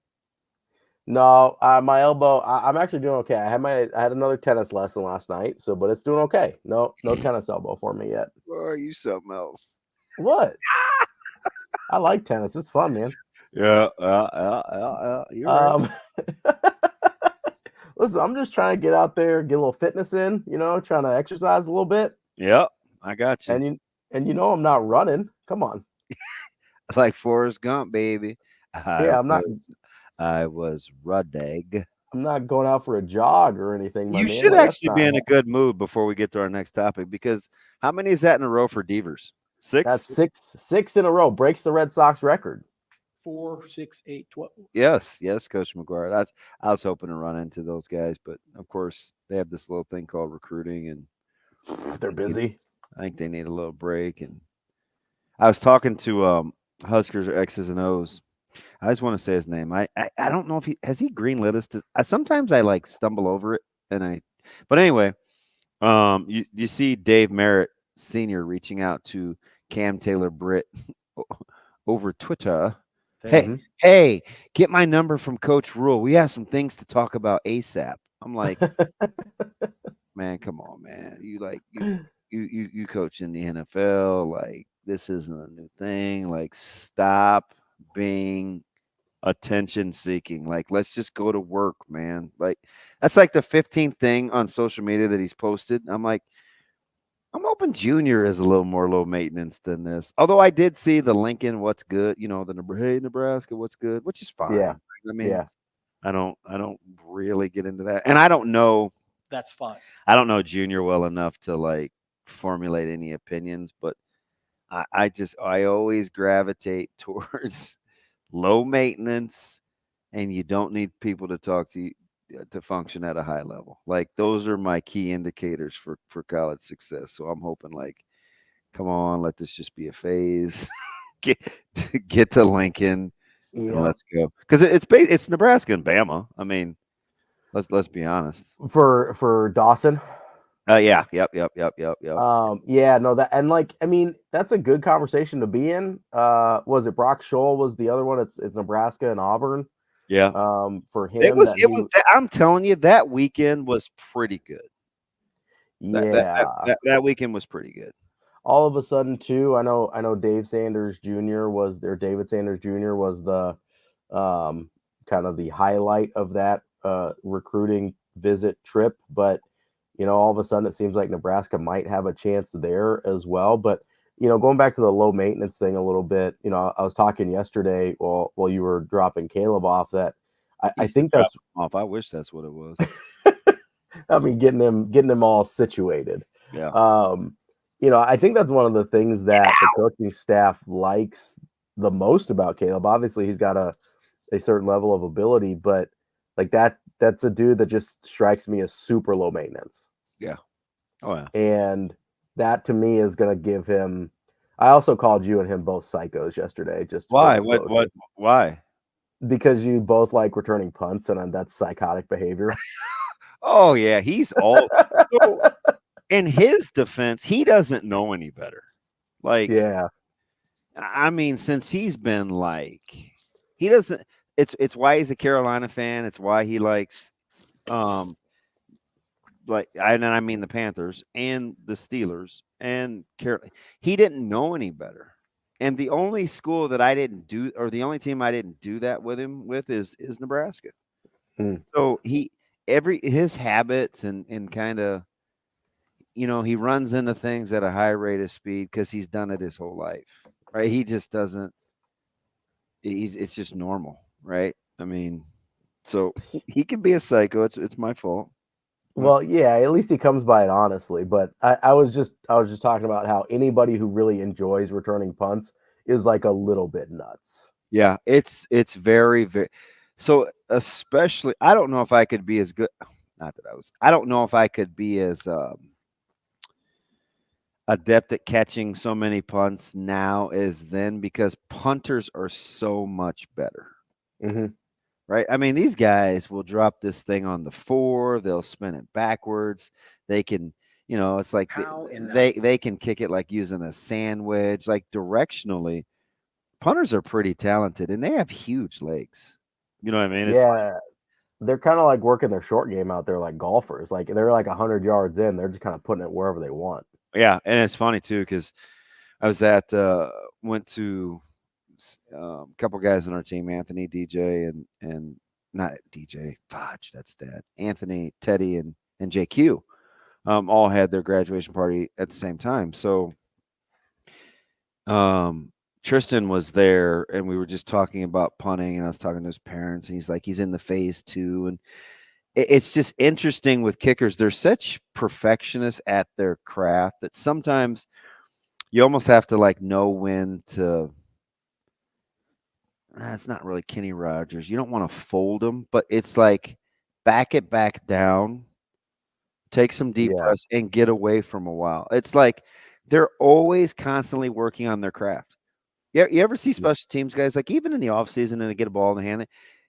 No, my elbow. I'm actually doing okay. I had another tennis lesson last night, but it's doing okay. No tennis elbow for me yet. Oh, you something else? What? I like tennis. It's fun, man. Yeah. You're right. Listen, I'm just trying to get out there, get a little fitness in. Trying to exercise a little bit. Yep, I got you. And I'm not running. Come on. Like Forrest Gump, baby. I was running. I'm not going out for a jog or anything. You should actually be in a good mood before we get to our next topic, because how many is that in a row for Devers? 6? That's six in a row. Breaks the Red Sox record. 4, 6, 8, 12. Yes, Coach McGuire. I was hoping to run into those guys, but of course they have this little thing called recruiting, and They're busy. I think they need a little break. And I was talking to Huskers X's and O's. I just want to say his name. I don't know if he greenlit us. Sometimes I like stumble over it, but anyway, you see Dave Merritt Sr. reaching out to Cam Taylor Britt over Twitter. Hey, get my number from Coach Rule. We have some things to talk about ASAP. I'm like, man, come on, man. You coach in the NFL. Like, this isn't a new thing. Like, stop being attention seeking. Like, let's just go to work, man. Like, that's like the 15th thing on social media that he's posted. I'm like, I'm hoping Junior is a little more low maintenance than this. Although I did see the Lincoln, what's good, hey Nebraska, what's good, which is fine. Yeah. I mean, I don't really get into that. And I don't know. That's fine. I don't know Junior well enough to like formulate any opinions, but I always gravitate towards low maintenance, and you don't need people to talk to you to function at a high level. Like, those are my key indicators for college success. So I'm hoping, like, come on, let this just be a phase. get to Lincoln and let's go. Because it's Nebraska and Bama. I mean, let's be honest. For Dawson. Yeah. Yep. Yeah, no, that, and like, I mean, that's a good conversation to be in. Was it Brock Scholl was the other one? It's Nebraska and Auburn. Yeah. For him, it was. I'm telling you, that weekend was pretty good. Yeah, that weekend was pretty good. All of a sudden, too, I know David Sanders Jr. was the kind of the highlight of that recruiting visit trip, but all of a sudden it seems like Nebraska might have a chance there as well. But going back to the low maintenance thing a little bit, I was talking yesterday while you were dropping Caleb off that I think that's off. I wish that's what it was. I mean, getting him all situated. Yeah. I think that's one of the things that the coaching staff likes the most about Caleb. Obviously, he's got a certain level of ability, but like that's a dude that just strikes me as super low maintenance. Yeah. Oh yeah. And that to me is going to give him. I also called you and him both psychos yesterday. Just why? What? Why? Because you both like returning punts, and that's psychotic behavior. Oh yeah, he's all. So, in his defense, he doesn't know any better. Like, yeah, I mean, since he's been like, he doesn't. It's why he's a Carolina fan. It's why he likes, I mean the Panthers and the Steelers and he didn't know any better. And the only school that I didn't do, or the only team I didn't do that with him with is Nebraska. So his habits and kind of, he runs into things at a high rate of speed because he's done it his whole life, right? He just doesn't. It's just normal. Right. I mean, so he can be a psycho. It's my fault. Well, yeah, at least he comes by it honestly. But I was just talking about how anybody who really enjoys returning punts is like a little bit nuts. Yeah, it's very, very. So especially, I don't know if I could be as good. I don't know if I could be as adept at catching so many punts now as then, because punters are so much better. Mm-hmm. Right. I mean, these guys will drop this thing on the 4. They'll spin it backwards. They can, it's like they can kick it like using a sandwich. Like, directionally, punters are pretty talented, and they have huge legs. You know what I mean? Yeah, they're kind of like working their short game out there, like golfers. Like, they're like 100 yards in, they're just kind of putting it wherever they want. Yeah, and it's funny too, because I was went to a couple guys on our team, Anthony, DJ, and not DJ, Fudge, that's Dad. Anthony, Teddy, and JQ, all had their graduation party at the same time. So, Tristan was there, and we were just talking about punting, and I was talking to his parents, and he's like, he's in the phase 2, and it's just interesting with kickers. They're such perfectionists at their craft that sometimes you almost have to like know when to. it's not really Kenny Rogers. You don't want to fold him, but it's like back it back down, take some deep Yeah. breaths, and get away from a while. It's like they're always constantly working on their craft. You ever see special teams guys, like even in the offseason and they get a ball in the hand,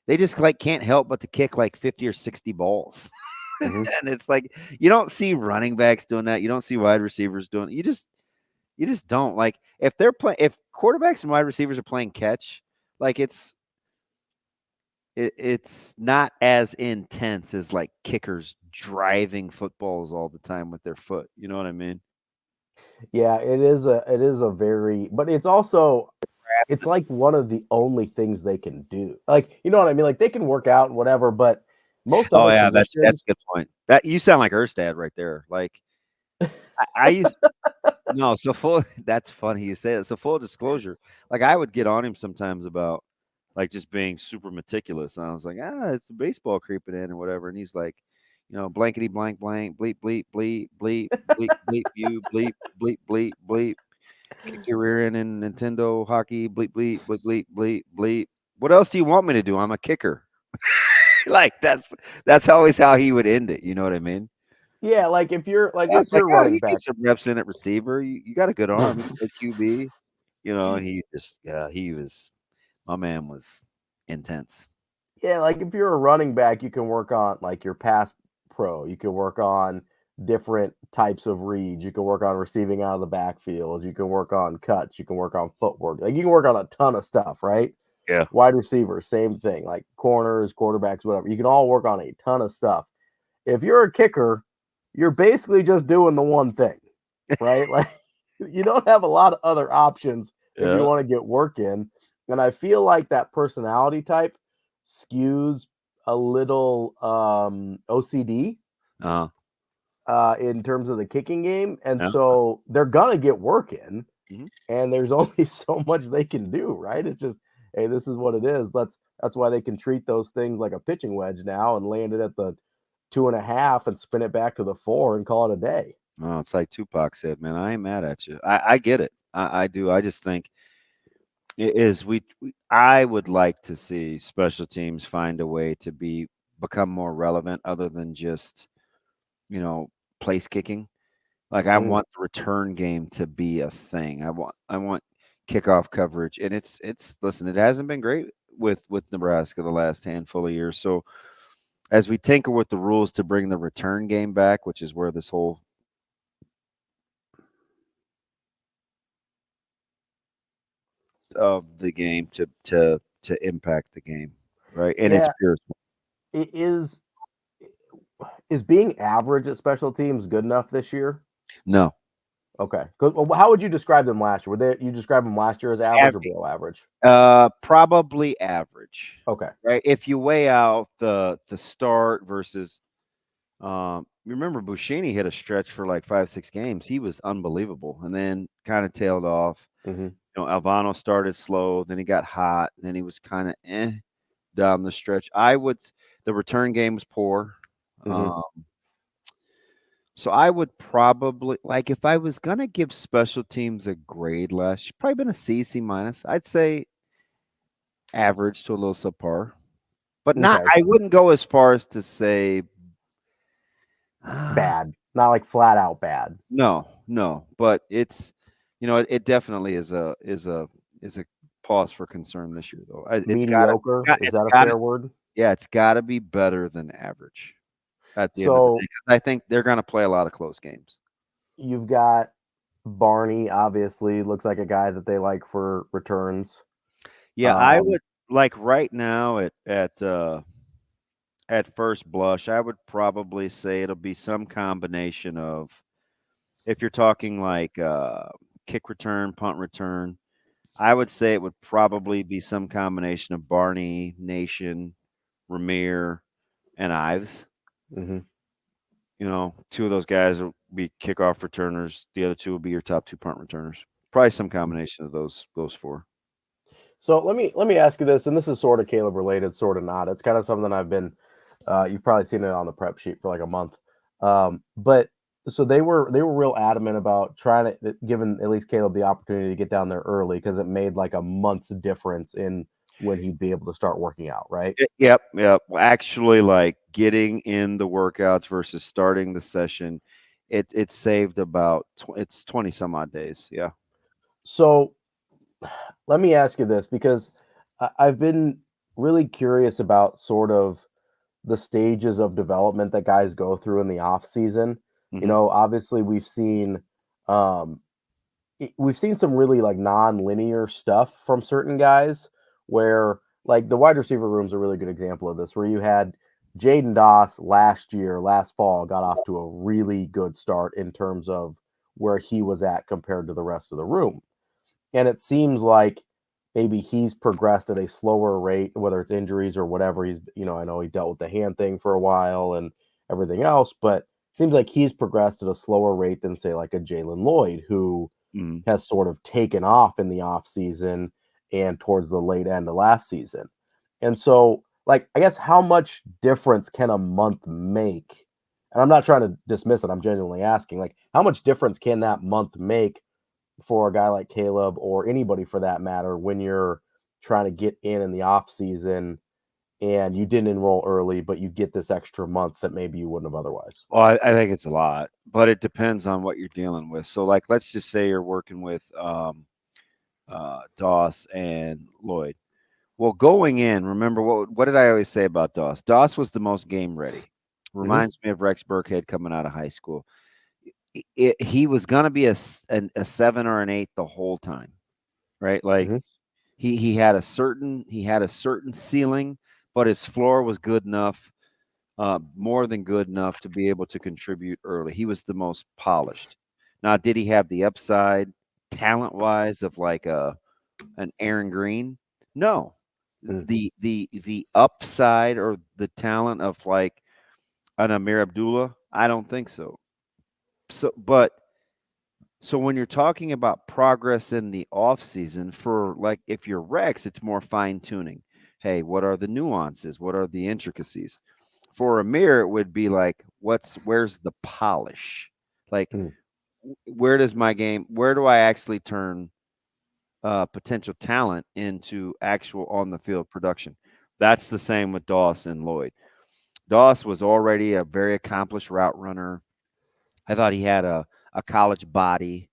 they just like can't help but to kick like 50 or 60 balls. Mhm. And it's like you don't see running backs doing that. You don't see wide receivers doing it. You just don't. Like if quarterbacks and wide receivers are playing catch, like it's not as intense as like kickers driving footballs all the time with their foot. You know what I mean? Yeah, it is a very, but it's also, it's like one of the only things they can do. Like, you know what I mean? Like they can work out and whatever, but most Oh other yeah, that's positions, a good point. That you sound like Hurrdat right there. Like I used no, so full that's funny you say that. So full disclosure, like I would get on him sometimes about like just being super meticulous. And I was like, it's the baseball creeping in or whatever. And he's like, blankety blank blank, bleep, bleep, bleep, bleep, bleep, bleep, you, bleep, bleep, bleep, bleep, kick your rear end in Nintendo hockey, bleep, bleep, bleep, bleep, bleep, bleep. What else do you want me to do? I'm a kicker. Like that's always how he would end it. You know what I mean? yeah, like if you're like I if was like, you're oh, running you get back, some reps in at receiver. You got a good arm. You can play QB. And he just, my man was intense. yeah, like if you're a running back, you can work on like your pass pro. You can work on different types of reads. You can work on receiving out of the backfield. You can work on cuts. You can work on footwork. Like you can work on a ton of stuff, right? Yeah. Wide receivers, same thing. Like corners, quarterbacks, whatever. You can all work on a ton of stuff. If you're a kicker, you're basically just doing the one thing, right? Like you don't have a lot of other options if you Yeah. want to get work in. And I feel like that personality type skews a little OCD Uh, in terms of the kicking game. And yeah. so they're gonna get work in, Mhm. and there's only so much they can do, right? It's just, hey, this is what it is. That's why they can treat those things like a pitching wedge now and land it at the 2.5 and spin it back to the 4 and call it a day. Oh, it's like Tupac said, man, I ain't mad at you. I get it. I do. I just think it is I would like to see special teams find a way to become more relevant other than just, place kicking. Like I Mhm. want the return game to be a thing. I want kickoff coverage. And it's listen, it hasn't been great with Nebraska the last handful of years. So as we tinker with the rules to bring the return game back, which is where this whole of the game to impact the game, right? And it's Yeah, pure. it is being average at special teams good enough this year? No, Okay. Well, how would you describe them last year? You describe them last year as average or below average? probably average, Okay. right? If you weigh out the start versus, remember Bushini hit a stretch for like 5-6 games. He was unbelievable, and then kind of tailed off. Mm-hmm. Alvano started slow, then he got hot, then he was kind of down the stretch. The return game was poor. Mm-hmm. So I would probably, like, if I was gonna give special teams a grade last year, probably been a C minus. I'd say average to a little subpar, but not. Okay. I wouldn't go as far as to say Bad. Not like flat out bad. no. But it's, it definitely is a pause for concern this year, though. Mediocre. Is It's that a got to, fair word? yeah, it's got to be better than average at the end of the So day. 'Cause I think they're gonna play a lot of close games. you've got Barney, obviously, looks like a guy that they like for returns. Yeah, I would like right now at first blush, I would probably say it'll be some combination of, if you're talking like kick return, punt return, I would say it would probably be some combination of Barney, Nation, Ramir, and Ives. Mm-hmm. Two of those guys will be kickoff returners. The other two will be your top 2 punt returners. Probably some combination of those 4. So let me ask you this, and this is sort of Caleb related, sort of not. It's kind of something I've been. You've probably seen it on the prep sheet for like a month. But so they were real adamant about trying to giving at least Caleb the opportunity to get down there early because it made like a month's difference in when he'd be able to start working out, right? Yep. Actually, like getting in the workouts versus starting the session, it saved about it's 20 some odd days. Yeah. So let me ask you this, because I've been really curious about sort of the stages of development that guys go through in the off season. Mhm. Obviously we've seen some really like non-linear stuff from certain guys, where like the wide receiver room's a really good example of this, where you had Jaden Doss last fall got off to a really good start in terms of where he was at compared to the rest of the room. And it seems like maybe he's progressed at a slower rate, whether it's injuries or whatever. I know he dealt with the hand thing for a while and everything else, but it seems like he's progressed at a slower rate than, say, like a Jalen Lloyd, who has sort of taken off in the off season and towards the late end of last season. And so, like, I guess how much difference can a month make? And I'm not trying to dismiss it. I'm genuinely asking, like, how much difference can that month make for a guy like Caleb, or anybody for that matter, when you're trying to get in the off season and you didn't enroll early, but you get this extra month that maybe you wouldn't have otherwise? Well, I think it's a lot, but it depends on what you're dealing with. So, like, let's just say you're working with Doss and Lloyd. Well, going in, remember what did I always say about Doss? Doss was the most game ready. Reminds me of Rex Burkhead coming out of high school. He was going to be a 7 or an 8 the whole time, right? Like he had a certain ceiling, but his floor was good enough, more than good enough to be able to contribute early. He was the most polished. Now, did he have the upside talent wise of like an Aaron Green? No. The upside or the talent of like an Amir Abdullah? I don't think so. So when you're talking about progress in the off season, for like if you're Rex, it's more fine tuning. Hey, what are the nuances? What are the intricacies? For Amir, it would be like, where's the polish? Like, where do I actually turn potential talent into actual on the field production? That's the same with Doss and Lloyd. Doss was already a very accomplished route runner. I thought he had a college body.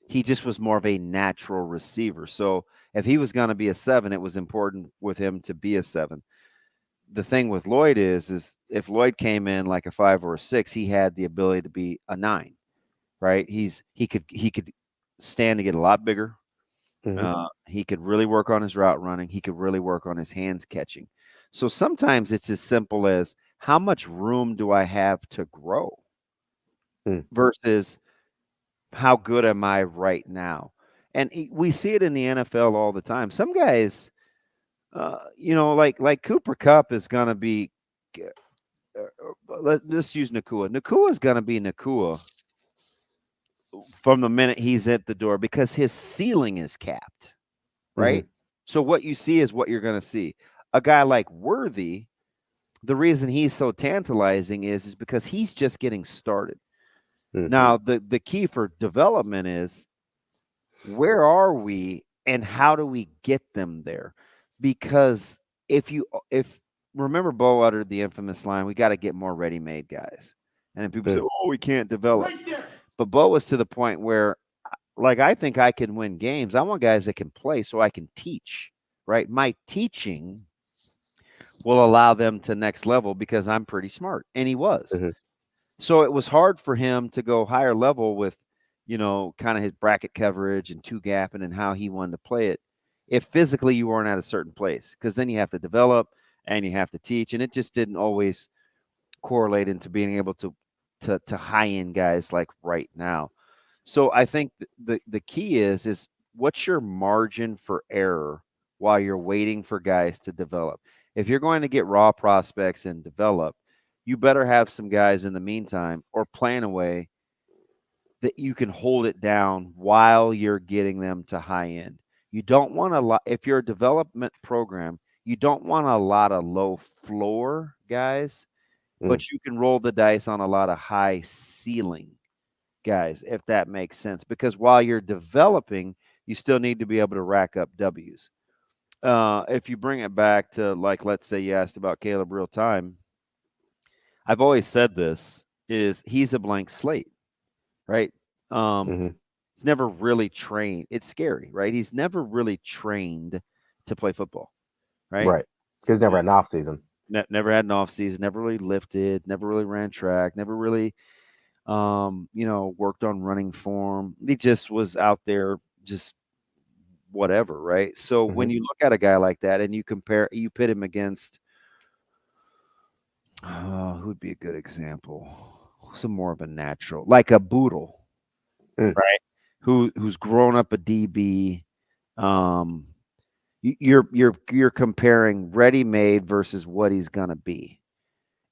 He just was more of a natural receiver. So if he was going to be a 7, it was important with him to be a 7. The thing with Lloyd is if Lloyd came in like a 5 or a 6, he had the ability to be a 9, right? He could stand to get a lot bigger. He could really work on his route running. He could really work on his hands catching. So sometimes it's as simple as, how much room do I have to grow versus how good am I right now? And we see it in the NFL all the time. Some guys, like Cooper Kupp is going to be, let's use Nakua. Nakua is going to be Nakua from the minute he's at the door, because his ceiling is capped, right? So what you see is what you're going to see. A guy like Worthy, the reason he's so tantalizing is because he's just getting started. Now, the key for development is, where are we and how do we get them there? Because if remember, Bo uttered the infamous line, we got to get more ready-made guys. And then people say, oh, we can't develop. But Bo was to the point where, like, I think I can win games. I want guys that can play so I can teach, right? My teaching will allow them to next level because I'm pretty smart. And he was. So it was hard for him to go higher level with, kind of his bracket coverage and two gapping and how he wanted to play it, if physically you weren't at a certain place, because then you have to develop and you have to teach. And it just didn't always correlate into being able to high end guys like right now. So I think the key is what's your margin for error while you're waiting for guys to develop? If you're going to get raw prospects and develop, you better have some guys in the meantime, or plan a way that you can hold it down while you're getting them to high end. You don't want a lot, if you're a development program, you don't want a lot of low floor guys, but you can roll the dice on a lot of high ceiling guys, if that makes sense. Because while you're developing, you still need to be able to rack up W's. if you bring it back to, like, let's say you asked about Caleb real time, I've always said this is he's a blank slate, right? Mhm. He's never really trained. It's scary, right? He's never really trained to play football, right? Right. He's never had an off season. Never had an off season, never really lifted, never really ran track, never really, worked on running form. He just was out there, just whatever, right? So when Mhm. you look at a guy like that and you pit him against, who'd be a good example? Who's more of a natural, like a Boodle, Mm. right? Who's grown up a DB. You're comparing ready-made versus what he's gonna be.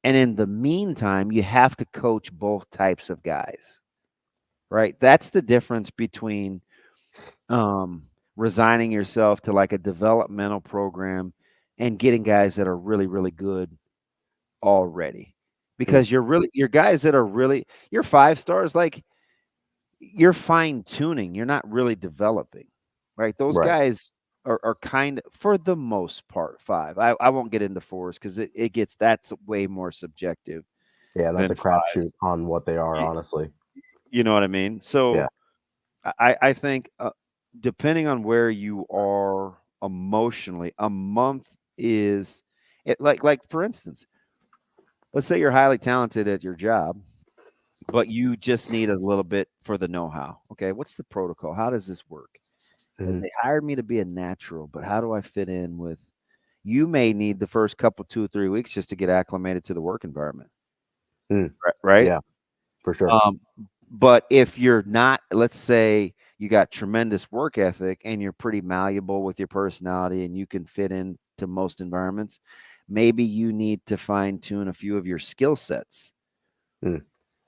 And in the meantime, you have to coach both types of guys, right? That's the difference between resigning yourself to like a developmental program and getting guys that are really, really good already. Because your guys that are really your 5 stars, like you're fine tuning, you're not really developing, right? Those Right. guys are kind of, for the most part, 5. I won't get into 4s because that's way more subjective Yeah, that's than a 5. crapshoot on what they are, You, honestly. you know what I mean? So Yeah. I think depending on where you are emotionally, a month is it, like for instance, let's say you're highly talented at your job, but you just need a little bit for the know-how. Okay, what's the protocol? How does this work? Mhm. They hired me to be a natural, but how do I fit in with? You may need the first couple 2 or 3 weeks just to get acclimated to the work environment, Mm. right? Yeah, for sure. But if you're not, let's say you got tremendous work ethic and you're pretty malleable with your personality and you can fit into most environments, maybe you need to fine tune a few of your skill sets. Mm.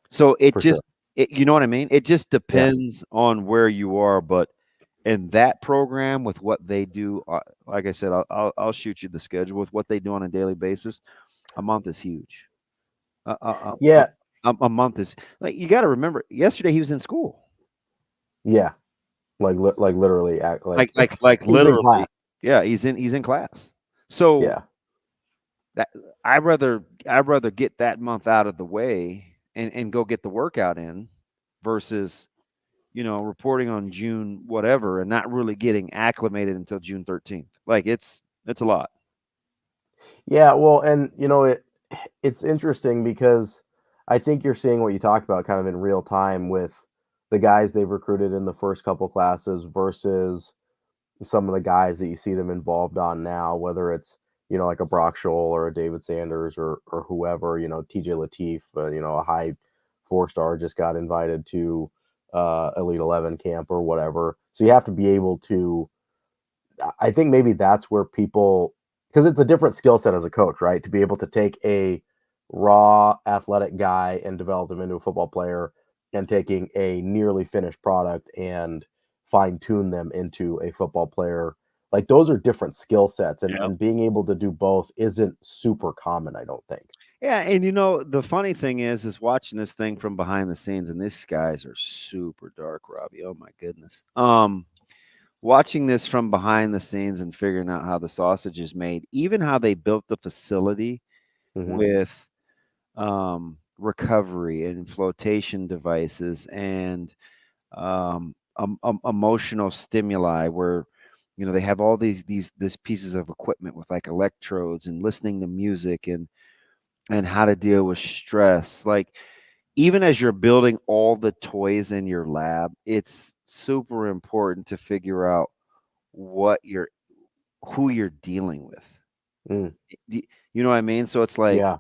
So it For just, sure. you know what I mean? It just Yeah. depends on where you are. But in that program, with what they do, like I said, I'll shoot you the schedule with what they do on a daily basis. A month is huge. Yeah. A month is like, you got to remember. Yesterday he was in school. Yeah. Like literally act like Like he's in class. literally, yeah, he's in class. So Yeah. that I'd rather get that month out of the way and go get the workout in versus, reporting on June whatever and not really getting acclimated until June 13th. Like it's a lot. Yeah, well, and it's interesting because I think you're seeing what you talked about kind of in real time with the guys they've recruited in the first couple classes versus some of the guys that you see them involved on now, whether it's, like a Brock Scholl or a David Sanders or whoever, TJ Lateef, a high 4-star just got invited to Elite 11 camp or whatever. So you have to be able to, I think maybe that's where people, because it's a different skill set as a coach, right? To be able to take a raw athletic guy and develop him into a football player and taking a nearly finished product and fine tune them into a football player. Like those are different skill sets and being able to do both isn't super common, I don't think. Yeah, and the funny thing is watching this thing from behind the scenes, and these guys are super dark, Robbie. Oh my goodness. Watching this from behind the scenes and figuring out how the sausage is made, even how they built the facility with recovery and flotation devices and emotional stimuli where they have all these pieces of equipment with like electrodes and listening to music and how to deal with stress. Like even as you're building all the toys in your lab, it's super important to figure out who you're dealing with. Mm. You know what I mean? So it's like Yeah.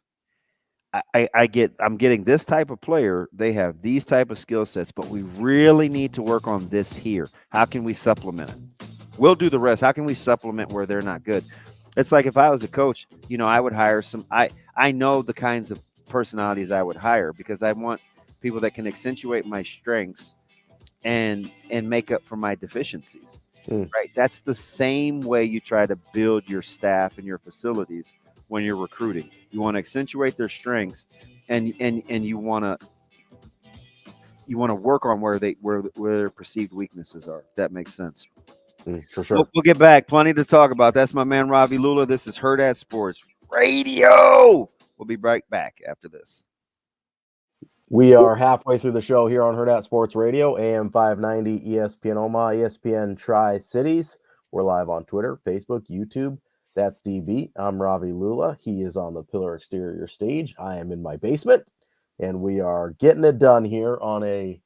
I'm getting this type of player. They have these type of skill sets, but we really need to work on this here. How can we supplement it? We'll do the rest. How can we supplement where they're not good? It's like if I was a coach, I would hire I know the kinds of personalities I would hire because I want people that can accentuate my strengths and make up for my deficiencies. Mm. Right? That's the same way you try to build your staff and your facilities when you're recruiting. You want to accentuate their strengths and you want to work on where their perceived weaknesses are. If that makes sense. For sure. We'll get back. Plenty to talk about. That's my man, Ravi Lulla. This is Hurrdat Sports Radio. We'll be right back after this. We are halfway through the show here on Hurrdat Sports Radio, AM 590, ESPN Omaha, ESPN Tri-Cities. We're live on Twitter, Facebook, YouTube. That's DB. I'm Ravi Lulla. He is on the Pillar Exterior stage. I am in my basement, and we are getting it done here on a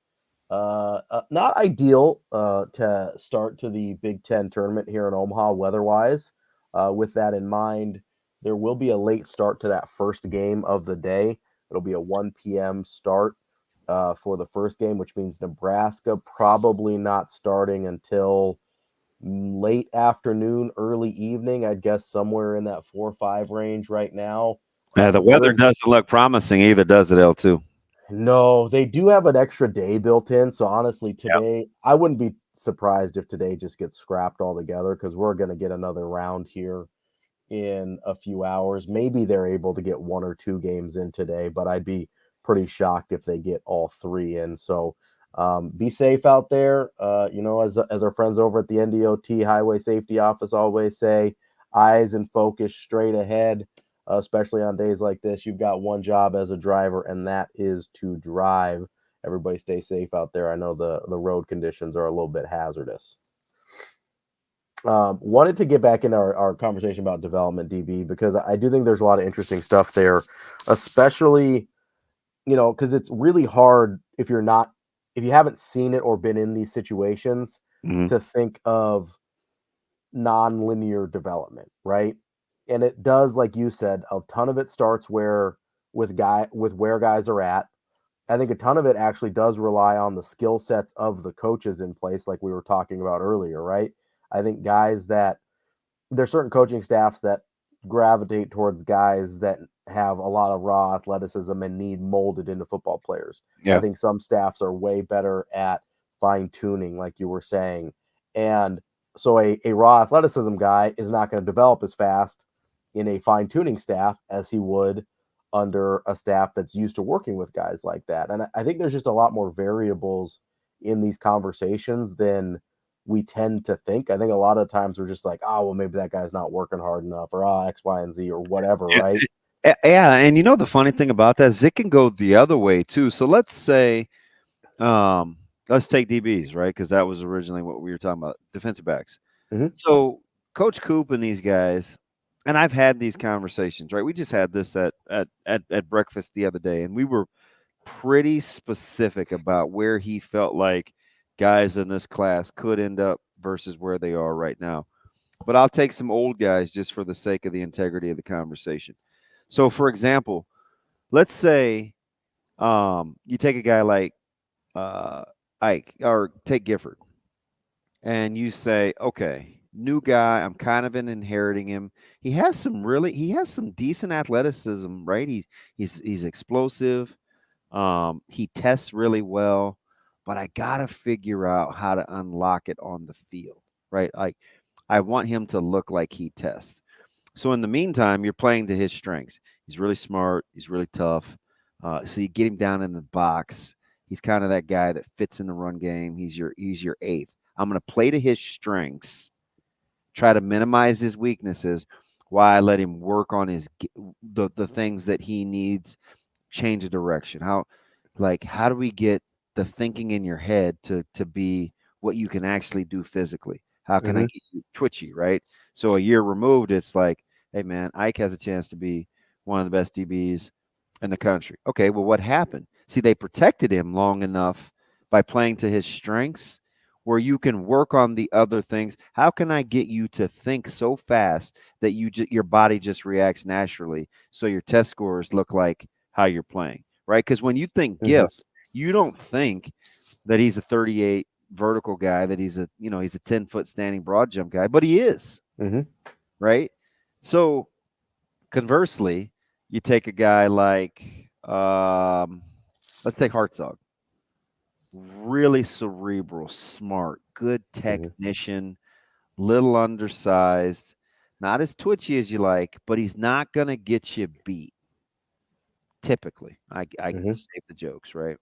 not ideal to start to the Big Ten tournament here in Omaha weather-wise. With that in mind, there will be a late start to that first game of the day. It'll be a 1 p.m. start for the first game, which means Nebraska probably not starting until late afternoon, early evening. I'd guess somewhere in that 4 or 5 range right now. The weather doesn't look promising either, does it, L2? No, they do have an extra day built in. So honestly, today, I wouldn't be surprised if today just gets scrapped altogether because we're going to get another round here in a few hours. Maybe they're able to get 1 or 2 games in today, but I'd be pretty shocked if they get all 3 in. So be safe out there. As our friends over at the NDOT Highway Safety Office always say, eyes and focus straight ahead, especially on days like this. You've got one job as a driver, and that is to drive. Everybody stay safe out there. I know the road conditions are a little bit hazardous. Wanted to get back into our conversation about development, DB, because I do think there's a lot of interesting stuff there, especially, because it's really hard if you haven't seen it or been in these situations to think of non-linear development, right? And it does, like you said, a ton of it starts with where guys are at. I think a ton of it actually does rely on the skill sets of the coaches in place, like we were talking about earlier, right? I think there's certain coaching staffs that gravitate towards guys that have a lot of raw athleticism and need molded into football players. Yeah. I think some staffs are way better at fine tuning, like you were saying. And so a raw athleticism guy is not going to develop as fast in a fine tuning staff as he would under a staff that's used to working with guys like that. And I think there's just a lot more variables in these conversations than we tend to think. I think a lot of times we're just like, maybe that guy's not working hard enough, or X, Y, and Z, or whatever, right? Yeah, and the funny thing about that is it can go the other way too. So let's say, let's take DBs, right? Because that was originally what we were talking about, defensive backs. Mm-hmm. So Coach Coop and these guys, and I've had these conversations, right? We just had this at breakfast the other day, and we were pretty specific about where he felt like guys in this class could end up versus where they are right now. But I'll take some old guys just for the sake of the integrity of the conversation. So, for example, let's say you take a guy like Ike, or take Gifford, and you say, okay, new guy, I'm kind of inheriting him. He has some decent athleticism, right? He's explosive. He tests really well, but I gotta figure out how to unlock it on the field, right? Like, I want him to look like he tests. So in the meantime, you're playing to his strengths. He's really smart. He's really tough. So you get him down in the box. He's kind of that guy that fits in the run game. He's your eighth. I'm going to play to his strengths, try to minimize his weaknesses, while I let him work on the things that he needs, change of direction. How do we get the thinking in your head to be what you can actually do physically? How can I get you twitchy, right? So a year removed, it's like, hey, man, Ike has a chance to be one of the best DBs in the country. Okay, well, what happened? See, they protected him long enough by playing to his strengths where you can work on the other things. How can I get you to think so fast that your body just reacts naturally so your test scores look like how you're playing, right? Because when you think gift, you don't think that he's a 38 vertical guy, that he's a 10-foot standing broad jump guy, but he is, right? So conversely, you take a guy like, let's take Hartzog. Really cerebral, smart, good technician, little undersized, not as twitchy as you like, but he's not going to get you beat. Typically, I can save the jokes, right?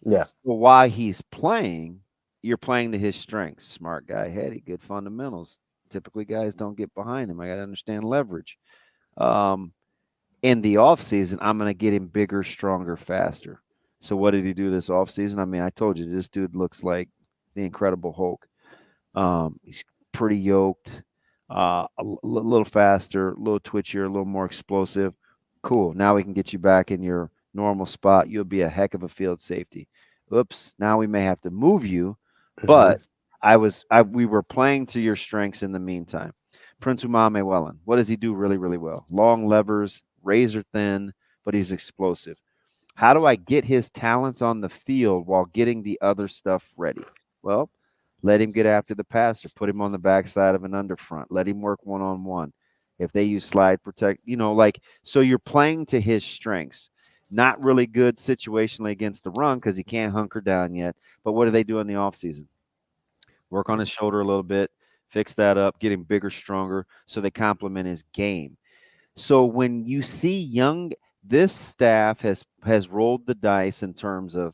Yeah. Well, while he's playing, you're playing to his strengths. Smart guy, heady, good fundamentals. Typically, guys don't get behind him. I got to understand leverage. In the offseason, I'm going to get him bigger, stronger, faster. So what did he do this offseason? I mean, I told you, this dude looks like the Incredible Hulk. He's pretty yoked, little faster, a little twitchier, a little more explosive. Cool. Now we can get you back in your normal spot. You'll be a heck of a field safety. Oops. Now we may have to move you, but we were playing to your strengths in the meantime. Prince Mclaughlin, what does he do really, really well? Long levers, razor thin, but he's explosive. How do I get his talents on the field while getting the other stuff ready? Well, let him get after the passer, put him on the backside of an underfront, let him work one-on-one. If they use slide protect, so you're playing to his strengths. Not really good situationally against the run because he can't hunker down yet. But what do they do in the offseason? Work on his shoulder a little bit, fix that up, get him bigger, stronger, so they complement his game. So when you see this staff has rolled the dice in terms of,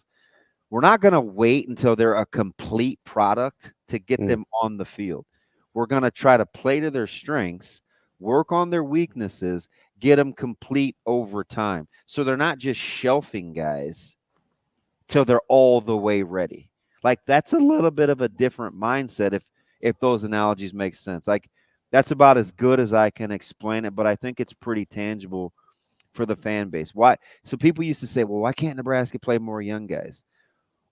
we're not going to wait until they're a complete product to get them on the field. We're going to try to play to their strengths, work on their weaknesses, get them complete over time. So they're not just shelving guys till they're all the way ready. Like, that's a little bit of a different mindset if those analogies make sense. Like, that's about as good as I can explain it, but I think it's pretty tangible for the fan base. Why? So people used to say, well, why can't Nebraska play more young guys?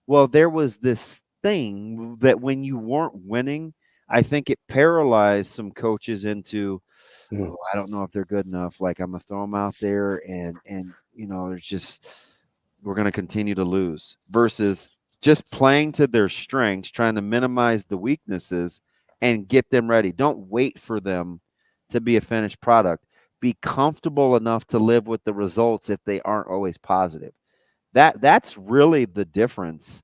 Well, there was this thing that when you weren't winning, I think it paralyzed some coaches into, oh, I don't know if they're good enough. Like, I'm going to throw them out there and there's just, we're going to continue to lose, versus just playing to their strengths, trying to minimize the weaknesses and get them ready. Don't wait for them to be a finished product. Be comfortable enough to live with the results if they aren't always positive. That's really the difference,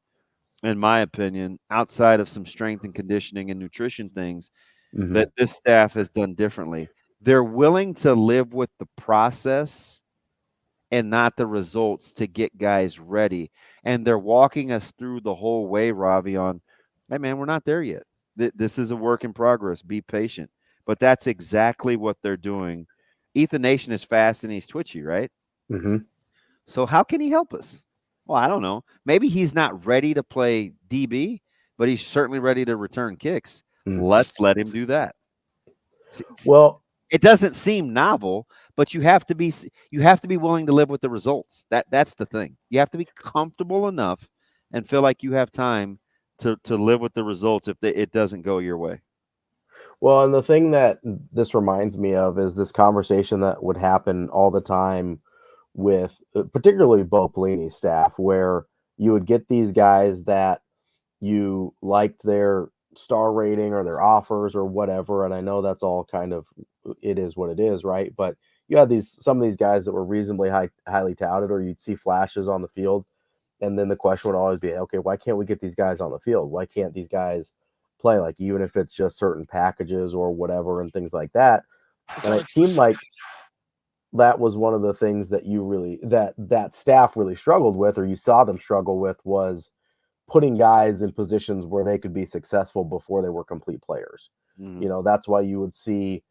in my opinion, outside of some strength and conditioning and nutrition things that this staff has done differently. They're willing to live with the process and not the results to get guys ready. And they're walking us through the whole way, Ravi, on, hey, man, we're not there yet. This is a work in progress. Be patient. But that's exactly what they're doing. Ethan Nation is fast and he's twitchy, right? So how can he help us? Well, I don't know. Maybe he's not ready to play DB, but he's certainly ready to return kicks. Let's let him do that. Well, it doesn't seem novel, but you have to be willing to live with the results. That's the thing. You have to be comfortable enough and feel like you have time to live with the results if it doesn't go your way. Well, and the thing that this reminds me of is this conversation that would happen all the time with particularly Bo Pelini's staff, where you would get these guys that you liked their star rating or their offers or whatever. And I know that's all kind of, it is what it is, right? But you had some of these guys that were reasonably highly touted, or you'd see flashes on the field. And then the question would always be, okay, why can't we get these guys on the field? Why can't these guys play? Like, even if it's just certain packages or whatever and things like that. And it seemed like that was one of the things that you really, that staff really struggled with, or you saw them struggle with, was putting guys in positions where they could be successful before they were complete players. That's why you would see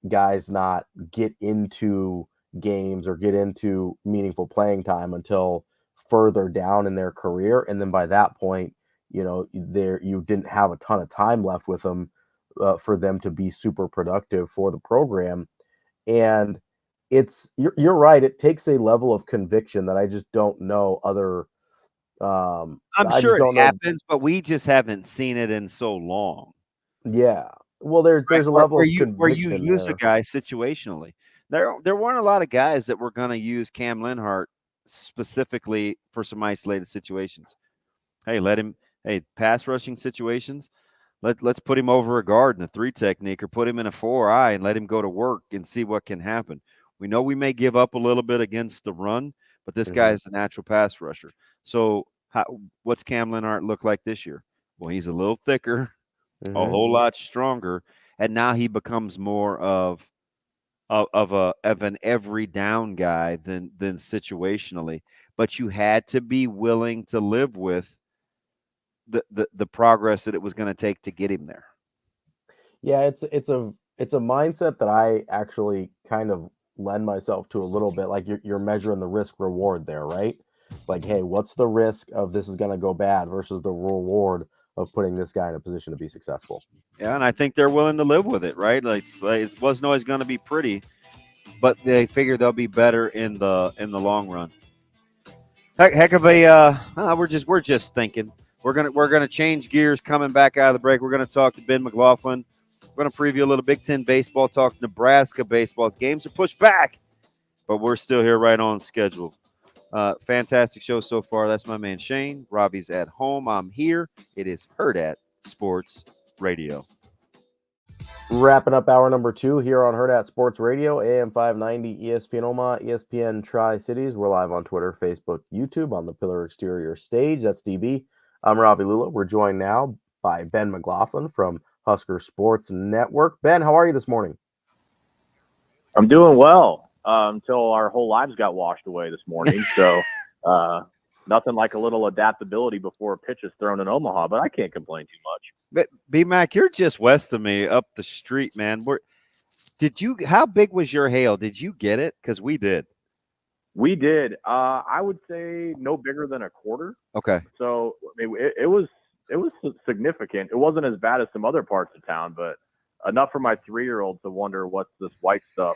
guys not get into games or get into meaningful playing time until further down in their career. And then by that point, you didn't have a ton of time left with them for them to be super productive for the program. And you're right. It takes a level of conviction that I just don't know other. I'm sure it happens, but we just haven't seen it in so long. Yeah. Well, there's a level of conviction where you use a guy situationally. There weren't a lot of guys that were going to use Cam Linhart specifically for some isolated situations. Hey, pass rushing situations. Let's put him over a guard in a 3 technique, or put him in a 4-eye and let him go to work and see what can happen. We know we may give up a little bit against the run, but this guy is a natural pass rusher. So what's Cam Linhart look like this year? Well, he's a little thicker, a whole lot stronger, and now he becomes more of an every down guy than situationally. But you had to be willing to live with the progress that it was going to take to get him there. Yeah, it's a mindset that I actually kind of lend myself to a little bit. Like you're measuring the risk reward there, right? Like, hey, what's the risk of this is going to go bad versus the reward of putting this guy in a position to be successful? Yeah, and I think they're willing to live with it, right? Like, it wasn't always going to be pretty, but they figure they'll be better in the long run. Heck of a we're just thinking. We're gonna change gears coming back out of the break. We're gonna talk to Ben Mclaughlin. We're gonna preview a little Big Ten baseball, talk Nebraska baseball. Games are pushed back, but we're still here right on schedule. Fantastic show so far. That's my man Shane. Ravi's at home. I'm here. It is Hurrdat Sports Radio. Wrapping up hour number 2 here on Hurrdat Sports Radio, AM 590, ESPN Omaha, ESPN Tri-Cities. We're live on Twitter, Facebook, YouTube on the Pillar Exterior stage. That's DB. I'm Ravi Lulla. We're joined now by Ben Mclaughlin from Husker Sports Network. Ben, how are you this morning? I'm doing well until our whole lives got washed away this morning. So nothing like a little adaptability before a pitch is thrown in Omaha, but I can't complain too much. But B-Mac, you're just west of me up the street, man. How big was your hail? Did you get it? Because we did. We did. I would say no bigger than a quarter. Okay. So I mean, it was significant. It wasn't as bad as some other parts of town, but enough for my 3-year-old to wonder what's this white stuff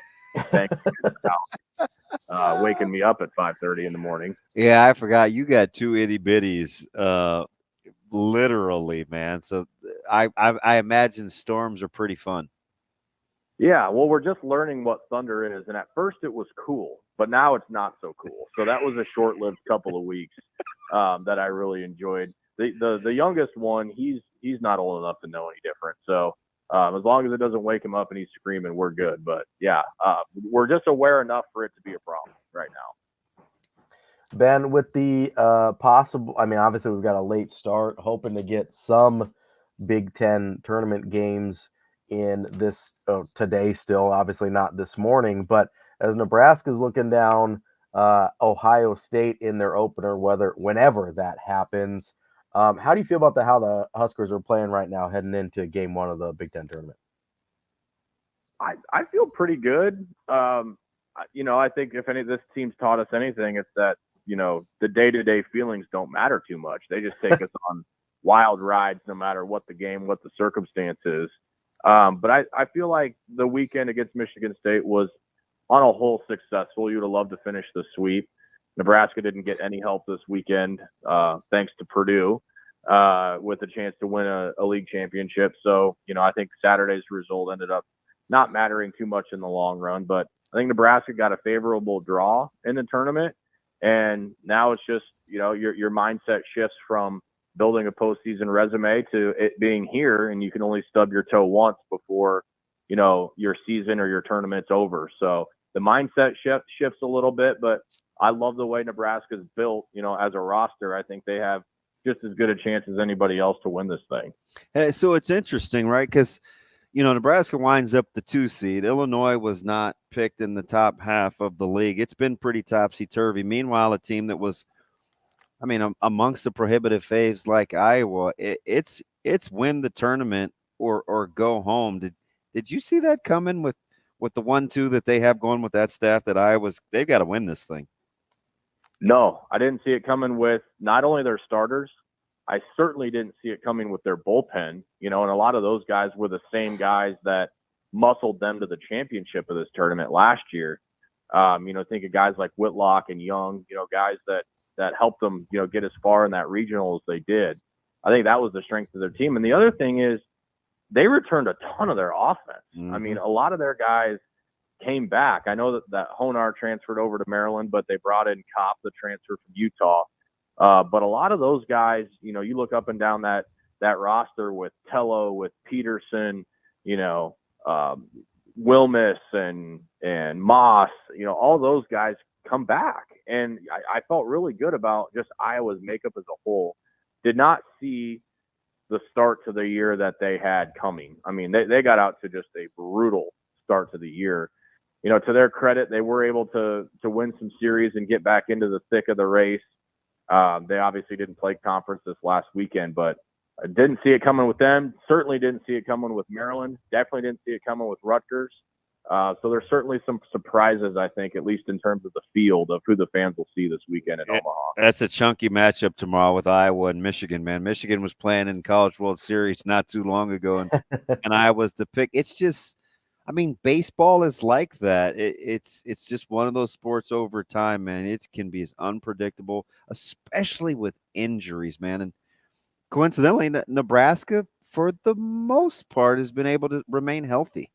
waking me up at 5:30 in the morning. Yeah, I forgot you got 2 itty bitties. Literally, man. So I imagine storms are pretty fun. Yeah, well, we're just learning what thunder is, and at first it was cool, but now it's not so cool. So that was a short-lived couple of weeks that I really enjoyed. The youngest one, he's not old enough to know any different. So as long as it doesn't wake him up and he's screaming, we're good. But yeah, we're just aware enough for it to be a problem right now. Ben, with the possible, I mean, obviously we've got a late start, hoping to get some Big Ten tournament games in this today still, obviously not this morning, but as Nebraska's looking down Ohio State in their opener, whenever that happens, how do you feel about how the Huskers are playing right now heading into game 1 of the Big Ten tournament? I feel pretty good. I think if this team's taught us anything, it's that, the day-to-day feelings don't matter too much. They just take us on wild rides no matter what the game, what the circumstance is. But I feel like the weekend against Michigan State was on a whole successful. You would have loved to finish the sweep. Nebraska didn't get any help this weekend, thanks to Purdue, with a chance to win a league championship. So, I think Saturday's result ended up not mattering too much in the long run. But I think Nebraska got a favorable draw in the tournament. And now it's just, your mindset shifts from building a postseason resume to it being here, and you can only stub your toe once before, your season or your tournament's over. So the mindset shifts a little bit, but I love the way Nebraska's built, as a roster. I think they have just as good a chance as anybody else to win this thing. Hey, so it's interesting, right? Because, Nebraska winds up the 2 seed. Illinois was not picked in the top half of the league. It's been pretty topsy-turvy. Meanwhile, a team that was, amongst the prohibitive faves like Iowa, it's win the tournament or go home. Did you see that coming with the 1-2 that they have going with that staff that they've got to win this thing? No, I didn't see it coming with not only their starters, I certainly didn't see it coming with their bullpen, and a lot of those guys were the same guys that muscled them to the championship of this tournament last year. Think of guys like Whitlock and Young, guys that helped them, get as far in that regional as they did. I think that was the strength of their team. And the other thing is they returned a ton of their offense. Mm-hmm. A lot of their guys came back. I know that Honar transferred over to Maryland, but they brought in Kopp, the transfer from Utah. But a lot of those guys, you look up and down that roster with Tello, with Peterson, Wilmus and Moss, all those guys come back. And I felt really good about just Iowa's makeup as a whole. Did not see the start to the year that they had coming. They got out to just a brutal start to the year. To their credit, they were able to win some series and get back into the thick of the race. They obviously didn't play conference this last weekend, but I didn't see it coming with them. Certainly didn't see it coming with Maryland. Definitely didn't see it coming with Rutgers. So there's certainly some surprises, I think, at least in terms of the field of who the fans will see this weekend in Omaha. That's a chunky matchup tomorrow with Iowa and Michigan, man. Michigan was playing in College World Series not too long ago, and Iowa's the pick. It's just, I mean, baseball is like that. It's just one of those sports over time, man. It can be as unpredictable, especially with injuries, man. And coincidentally, Nebraska, for the most part, has been able to remain healthy.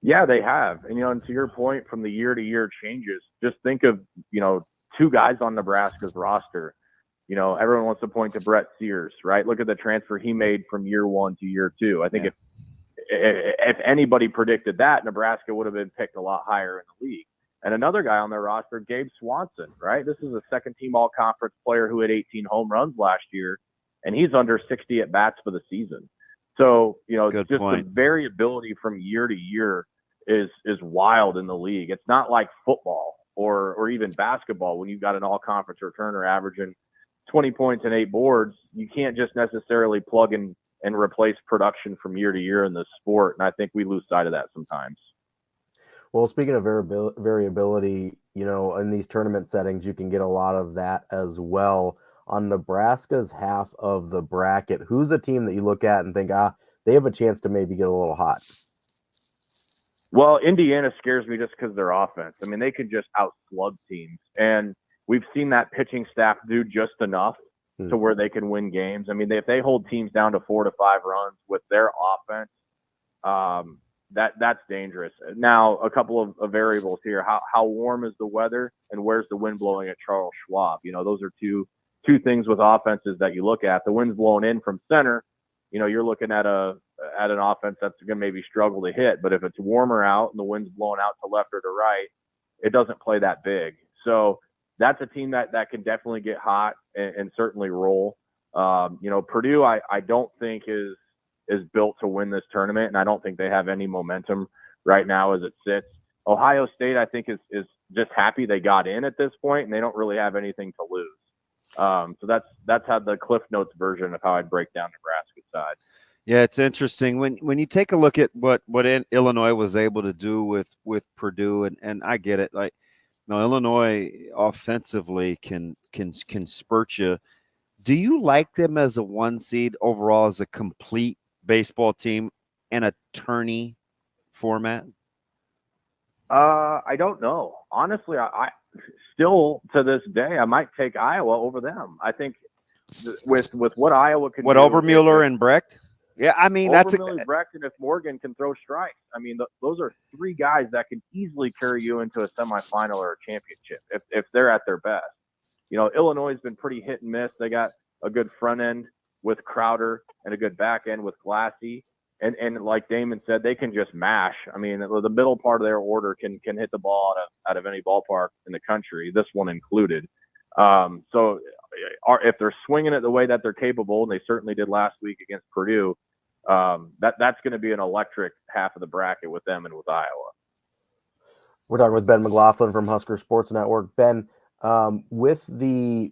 Yeah, they have. And, and to your point, from the year-to-year changes, just think of, two guys on Nebraska's roster. Everyone wants to point to Brett Sears, right? Look at the transfer he made from year 1 to year 2. I think if anybody predicted that, Nebraska would have been picked a lot higher in the league. And another guy on their roster, Gabe Swanson, right? This is a second-team all-conference player who had 18 home runs last year, and he's under 60 at-bats for the season. So, Good just point. the variability from year to year is wild in the league. It's not like football or even basketball when you've got an all-conference returner averaging 20 points and 8 boards. You can't just necessarily plug in and replace production from year to year in this sport, and I think we lose sight of that sometimes. Well, speaking of variability, in these tournament settings, you can get a lot of that as well. On Nebraska's half of the bracket, who's a team that you look at and think, they have a chance to maybe get a little hot? Well, Indiana scares me just because their offense. I mean, they could just outslug teams. And we've seen that pitching staff do just enough to where they can win games. I mean, if they hold teams down to 4 to 5 runs with their offense, that's dangerous. Now, a couple of variables here. How warm is the weather and where's the wind blowing at Charles Schwab? Those are two things with offenses that you look at. The wind's blowing in from center. You're looking at an offense that's going to maybe struggle to hit. But if it's warmer out and the wind's blowing out to left or to right, it doesn't play that big. So that's a team that can definitely get hot and certainly roll. Purdue, I don't think is built to win this tournament, and I don't think they have any momentum right now as it sits. Ohio State, I think, is just happy they got in at this point, and they don't really have anything to lose. So that's how the Cliff Notes version of how I'd break down Nebraska's side. Yeah, it's interesting when you take a look at what Illinois was able to do with Purdue, and I get it. Like, Illinois offensively can spurt you. Do you like them as a 1 seed overall, as a complete baseball team in a tourney format? I don't know. Honestly, I still to this day, I might take Iowa over them. I think with what Iowa can do. What, over Mueller and Brecht? Yeah, I mean, Brecht, and if Morgan can throw strikes, I mean, those are 3 guys that can easily carry you into a semifinal or a championship if they're at their best. Illinois has been pretty hit and miss. They got a good front end with Crowder and a good back end with Glassy. And like Damon said, they can just mash. I mean, the middle part of their order can hit the ball out of any ballpark in the country, this one included. So if they're swinging it the way that they're capable, and they certainly did last week against Purdue, that's going to be an electric half of the bracket with them and with Iowa. We're talking with Ben Mclaughlin from Husker Sports Network. Ben, with the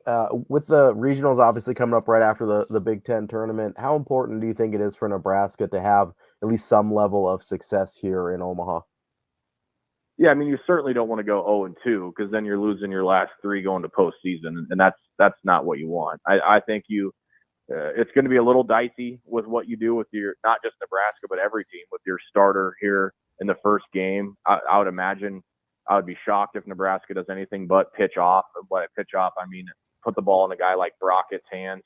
regionals obviously coming up right after the Big Ten tournament, how important do you think it is for Nebraska to have at least some level of success here in Omaha? Yeah, I mean, you certainly don't want to go 0-2 because then you're losing your last 3 going to postseason, and that's not what you want. I think it's going to be a little dicey with what you do with your, not just Nebraska, but every team, with your starter here in the first game. I would imagine I would be shocked if Nebraska does anything but pitch off. By pitch off, I mean put the ball in a guy like Brockett's hands,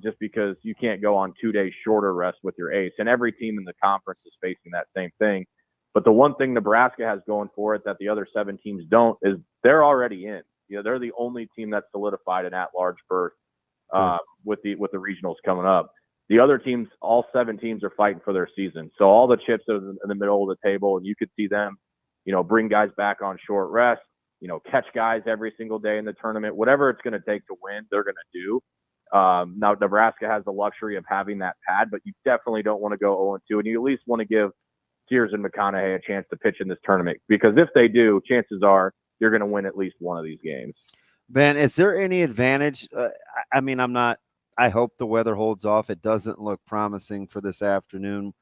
just because you can't go on 2 days shorter rest with your ace. And every team in the conference is facing that same thing. But the one thing Nebraska has going for it that the other 7 teams don't is they're already in. They're the only team that's solidified an at-large berth with the regionals coming up. The other teams, all 7 teams, are fighting for their season. So all the chips are in the middle of the table, and you could see them, bring guys back on short rest, catch guys every single day in the tournament. Whatever it's going to take to win, they're going to do. Now, Nebraska has the luxury of having that pad, but you definitely don't want to go 0-2, and you at least want to give Sears and McConaughey a chance to pitch in this tournament, because if they do, chances are you're going to win at least one of these games. Ben, is there any advantage? I mean, I hope the weather holds off. It doesn't look promising for this afternoon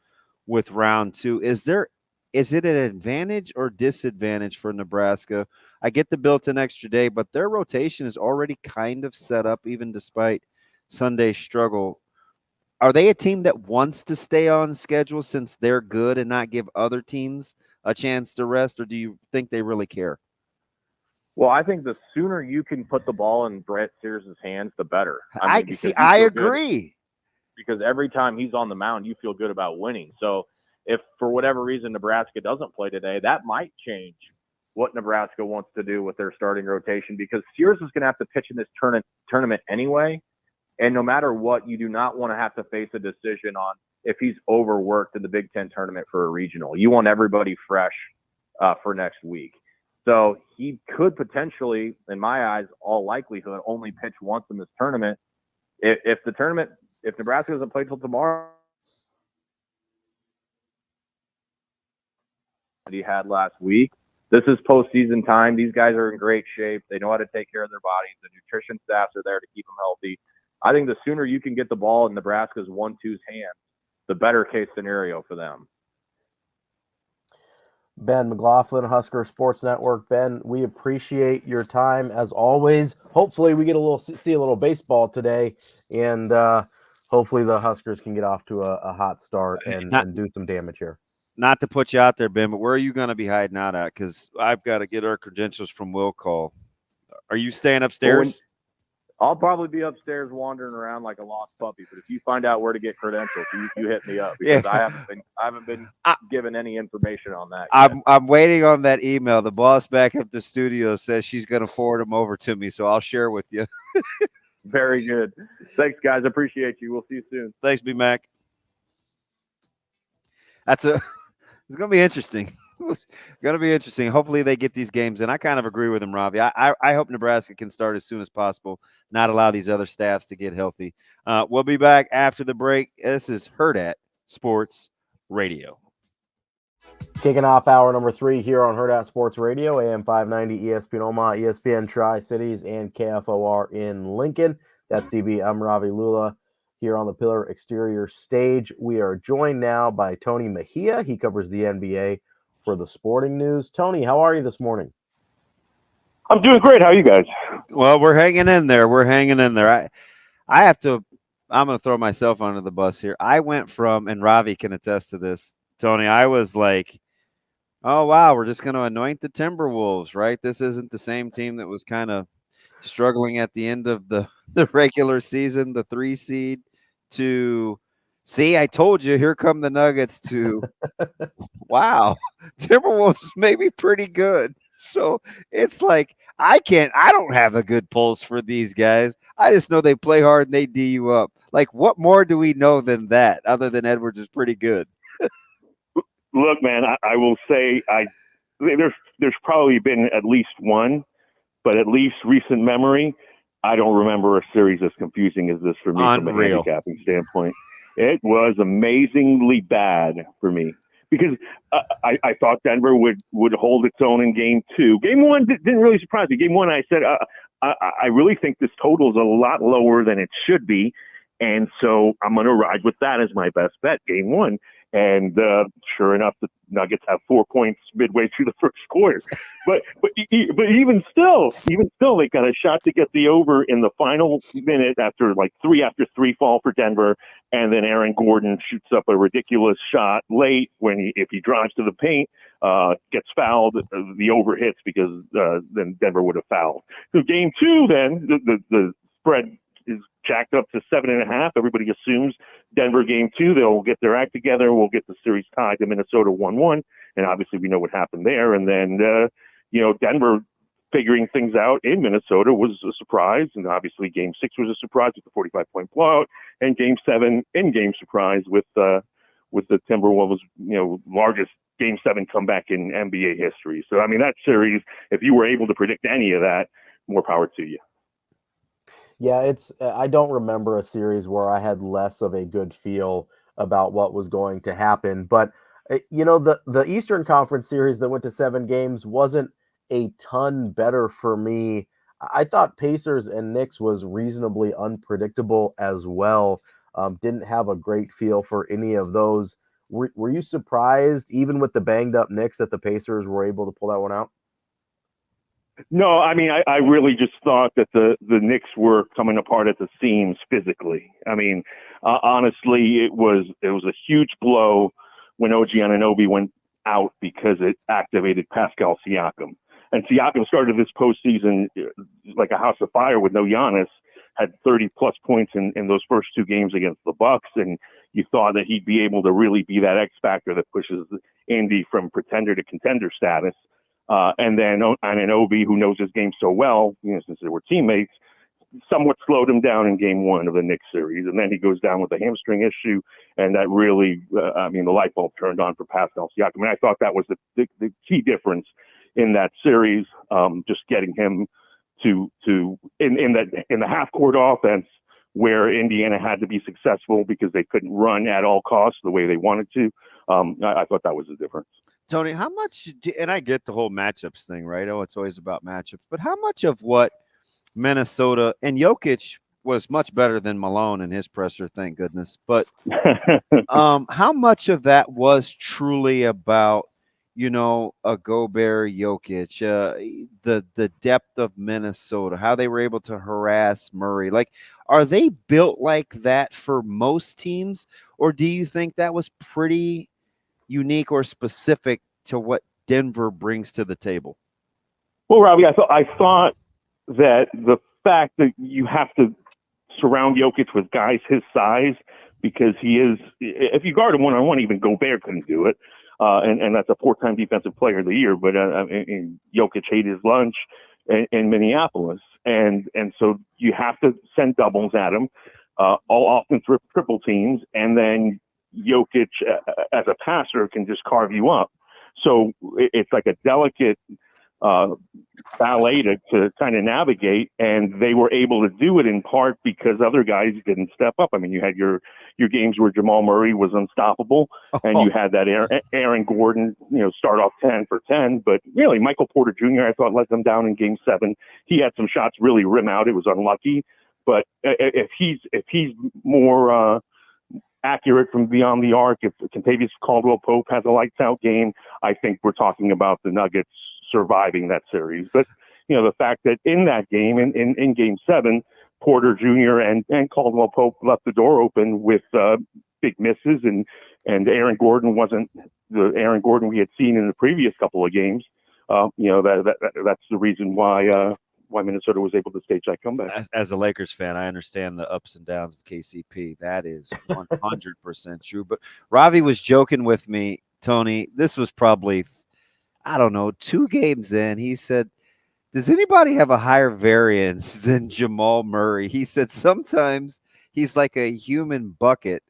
with round 2. Is it an advantage or disadvantage for Nebraska? I get the built-in extra day, but their rotation is already kind of set up, even despite Sunday's struggle. Are they a team that wants to stay on schedule since they're good and not give other teams a chance to rest, or do you think they really care? Well, I think the sooner you can put the ball in Brett Sears' hands, the better. I because see. you I feel good. agree. Because every time he's on the mound, you feel good about winning. So if for whatever reason Nebraska doesn't play today, that might change what Nebraska wants to do with their starting rotation, because Sears is going to have to pitch in this tournament anyway. And no matter what, you do not want to have to face a decision on if he's overworked in the Big Ten tournament for a regional. You want everybody fresh for next week. So he could potentially, in my eyes, all likelihood, only pitch once in this tournament. If Nebraska doesn't play till tomorrow, that he had last week, this is postseason time. These guys are in great shape. They know how to take care of their bodies. The nutrition staffs are there to keep them healthy. I think the sooner you can get the ball in Nebraska's 1-2's hands, the better case scenario for them. Ben Mclaughlin, Husker Sports Network. Ben, we appreciate your time as always. Hopefully we get see a little baseball today, and hopefully the Huskers can get off to a hot start and do some damage here. Not to put you out there, Ben, but where are you going to be hiding out at? Because I've got to get our credentials from Will Call. Are you staying upstairs? I'll probably be upstairs wandering around like a lost puppy. But if you find out where to get credentials, you hit me up, because I haven't been given any information on that yet. I'm waiting on that email. The boss back at the studio says she's going to forward them over to me, so I'll share with you. Very good. Thanks, guys. Appreciate you. We'll see you soon. Thanks, B-Mac. It's going to be interesting. It's going to be interesting. Hopefully they get these games in. I kind of agree with him, Ravi. I hope Nebraska can start as soon as possible, not allow these other staffs to get healthy. We'll be back after the break. This is Hurrdat Sports Radio. Kicking off hour number 3 here on Hurrdat Sports Radio, AM 590, ESPN Omaha, ESPN Tri-Cities, and KFOR in Lincoln. That's DB. I'm Ravi Lulla here on the Pillar Exterior stage. We are joined now by Tony Mejia. He covers the NBA for the Sporting News. Tony, how are you this morning? I'm doing great. How are you guys? Well, we're hanging in there. I'm going to throw myself under the bus here. I went from, and Ravi can attest to this, Tony, I was like, oh, wow, we're just going to anoint the Timberwolves, right? This isn't the same team that was kind of struggling at the end of the regular season, the 3 seed, to see, I told you, here come the Nuggets, to wow, Timberwolves may be pretty good. So it's like, I don't have a good pulse for these guys. I just know they play hard and they D you up. Like, what more do we know than that, other than Edwards is pretty good? Look, man, I will say there's probably been at least one, but at least recent memory, I don't remember a series as confusing as this for me. Unreal. From a handicapping standpoint. It was amazingly bad for me, because I thought Denver would hold its own in Game 2. Game 1 didn't really surprise me. Game 1, I said, I really think this total is a lot lower than it should be, and so I'm going to ride with that as my best bet, Game 1. And sure enough, the Nuggets have 4 points midway through the first quarter. But even still, they got a shot to get the over in the final minute after 3 fall for Denver, and then Aaron Gordon shoots up a ridiculous shot late if he drives to the paint, gets fouled, the over hits, because then Denver would have fouled. So Game 2, then the spread is jacked up to 7.5. Everybody assumes Denver Game 2, they'll get their act together. We'll get the series tied to Minnesota 1-1. And obviously we know what happened there. And then, Denver figuring things out in Minnesota was a surprise. And obviously Game 6 was a surprise with the 45-point blowout. And Game 7 in-game surprise with the Timberwolves, largest Game 7 comeback in NBA history. So, I mean, that series, if you were able to predict any of that, more power to you. Yeah, I don't remember a series where I had less of a good feel about what was going to happen. But, the Eastern Conference series that went to 7 games wasn't a ton better for me I thought Pacers and Knicks was reasonably unpredictable as well. Didn't have a great feel for any of those. Were you surprised, even with the banged up Knicks, that the Pacers were able to pull that one out? No, I mean, I really just thought that the Knicks were coming apart at the seams physically. I mean, honestly, it was a huge blow when OG Anunoby went out because it activated Pascal Siakam. And Siakam started this postseason like a house of fire with no Giannis, had 30-plus points in those first two games against the Bucks, and you thought that he'd be able to really be that X factor that pushes Indy from pretender to contender status. And then Anunoby, who knows his game so well, since they were teammates, somewhat slowed him down in game one of the Knicks series. And then he goes down with a hamstring issue, and that really, the light bulb turned on for Pascal Siakam. And I thought that was the key difference in that series, just getting him to in the half court offense where Indiana had to be successful because they couldn't run at all costs the way they wanted to. I thought that was the difference. Tony, how much, and I get the whole matchups thing, right? Oh, it's always about matchups, but how much of what Minnesota and Jokic was much better than Malone in his presser, thank goodness. But how much of that was truly about, a Gobert, Jokic, the depth of Minnesota, how they were able to harass Murray? Like, are they built like that for most teams, or do you think that was pretty unique or specific to what Denver brings to the table? Well, Ravi, I thought that the fact that you have to surround Jokic with guys his size, because he is, if you guard him one-on-one, even Gobert couldn't do it. And that's a 4-time defensive player of the year, but Jokic ate his lunch in Minneapolis. And so you have to send doubles at him, often triple teams, and then Jokic as a passer can just carve you up. So it's like a delicate ballet to kind of navigate, and they were able to do it in part because other guys didn't step up. I mean, you had your games where Jamal Murray was unstoppable, and you had that Aaron Gordon, start off 10 for 10. But really, Michael Porter Jr., I thought, let them down in Game 7. He had some shots really rim out. It was unlucky, but if he's more accurate from beyond the arc, if Kentavious Caldwell-Pope has a lights-out game, I think we're talking about the Nuggets surviving that series. But the fact that in that game, in Game 7, Porter Jr. and Caldwell-Pope left the door open with big misses, and Aaron Gordon wasn't the Aaron Gordon we had seen in the previous couple of games. That's the reason why Minnesota was able to stage that comeback. As a Lakers fan, I understand the ups and downs of KCP. That is 100% true. But Ravi was joking with me, Tony. This was probably, 2 games in. He said, does anybody have a higher variance than Jamal Murray? He said sometimes he's like a human bucket,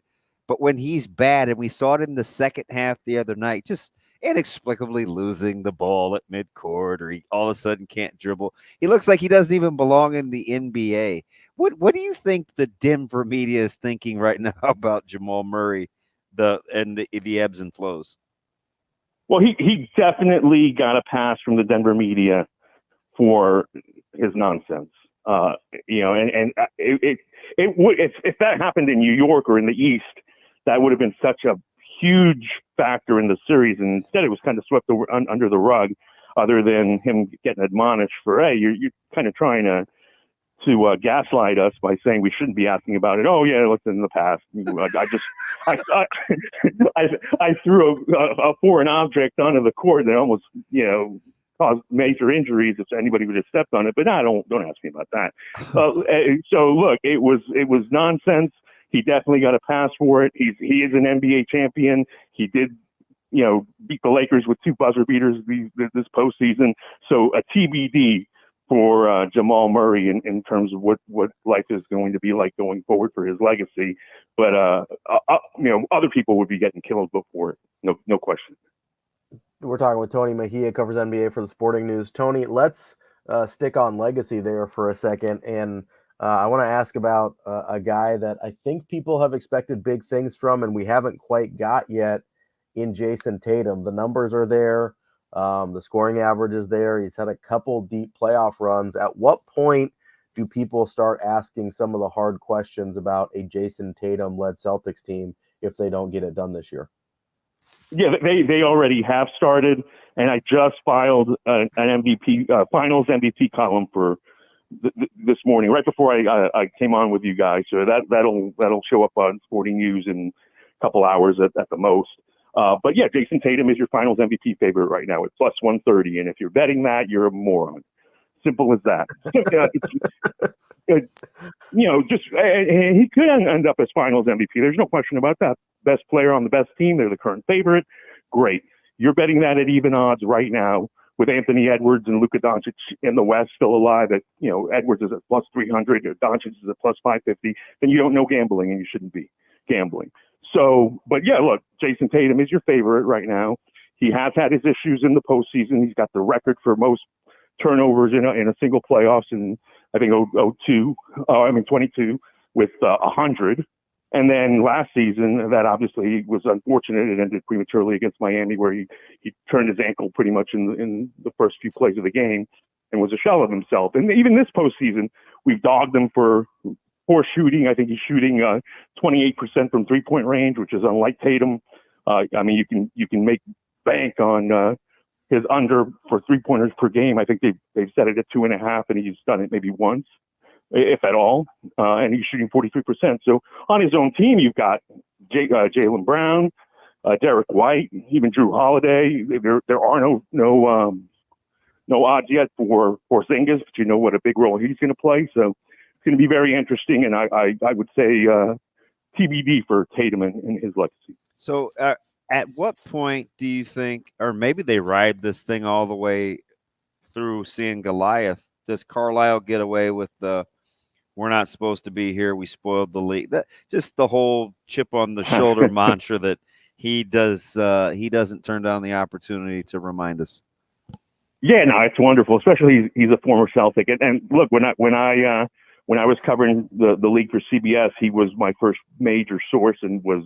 but when he's bad, and we saw it in the second half the other night, just inexplicably losing the ball at midcourt, or he all of a sudden can't dribble. He looks like he doesn't even belong in the NBA. What do you think the Denver media is thinking right now about Jamal Murray, the ebbs and flows? Well, he definitely got a pass from the Denver media for his nonsense. And it would, if that happened in New York or in the East, that would have been such a huge factor in the series, and instead it was kind of swept under the rug, other than him getting admonished for, hey, you're kind of trying to gaslight us by saying we shouldn't be asking about it. Oh yeah, look, in the past, I threw a foreign object onto the court that almost caused major injuries if anybody would have stepped on it. But don't ask me about that. So look, it was nonsense. He definitely got a pass for it. He is an NBA champion. He did, beat the Lakers with 2 buzzer beaters this postseason. So a TBD for Jamal Murray in terms of what life is going to be like going forward for his legacy. But other people would be getting killed before it. No question. We're talking with Tony Mejia, covers NBA for the Sporting News. Tony, let's stick on legacy there for a second, and I want to ask about a guy that I think people have expected big things from, and we haven't quite got yet in Jason Tatum. The numbers are there. The scoring average is there. He's had a couple deep playoff runs. At what point do people start asking some of the hard questions about a Jason Tatum-led Celtics team if they don't get it done this year? Yeah, they already have started, and I just filed an MVP finals MVP column for this morning, right before I came on with you guys. So that'll show up on Sporting News in a couple hours at the most. But yeah, Jason Tatum is your finals MVP favorite right now at plus 130, and if you're betting that, you're a moron. Simple as that. He could end up as finals MVP. There's no question about that. Best player on the best team. They're the current favorite. Great. You're betting that at even odds right now with Anthony Edwards and Luka Doncic in the West still alive. At Edwards is at plus 300, or Doncic is at plus 550. Then you don't know gambling, and you shouldn't be gambling. So, but yeah, look, Jason Tatum is your favorite right now. He has had his issues in the postseason. He's got the record for most turnovers in a single playoffs in, I think, 22 with 100. And then last season, that obviously was unfortunate. It ended prematurely against Miami, where he turned his ankle pretty much in the first few plays of the game and was a shell of himself. And even this postseason, we've dogged him for poor shooting. I think he's shooting 28% from three-point range, which is unlike Tatum. You can make bank on his under for three-pointers per game. I think they've set it at 2.5, and he's done it maybe once, if at all, and he's shooting 43%. So on his own team, you've got Jaylen Brown, Derek White, even Drew Holiday. There are no odds yet for Porzingis, but you know what a big role he's going to play. So it's going to be very interesting, and I would say TBD for Tatum and his legacy. So at what point do you think, or maybe they ride this thing all the way through seeing Goliath? Does Carlisle get away with the "we're not supposed to be here, we spoiled the league"? That just the whole chip on the shoulder mantra that he doesn't turn down the opportunity to remind us. Yeah, no, it's wonderful. Especially he's a former Celtic, and look, when I was covering the league for CBS, he was my first major source and was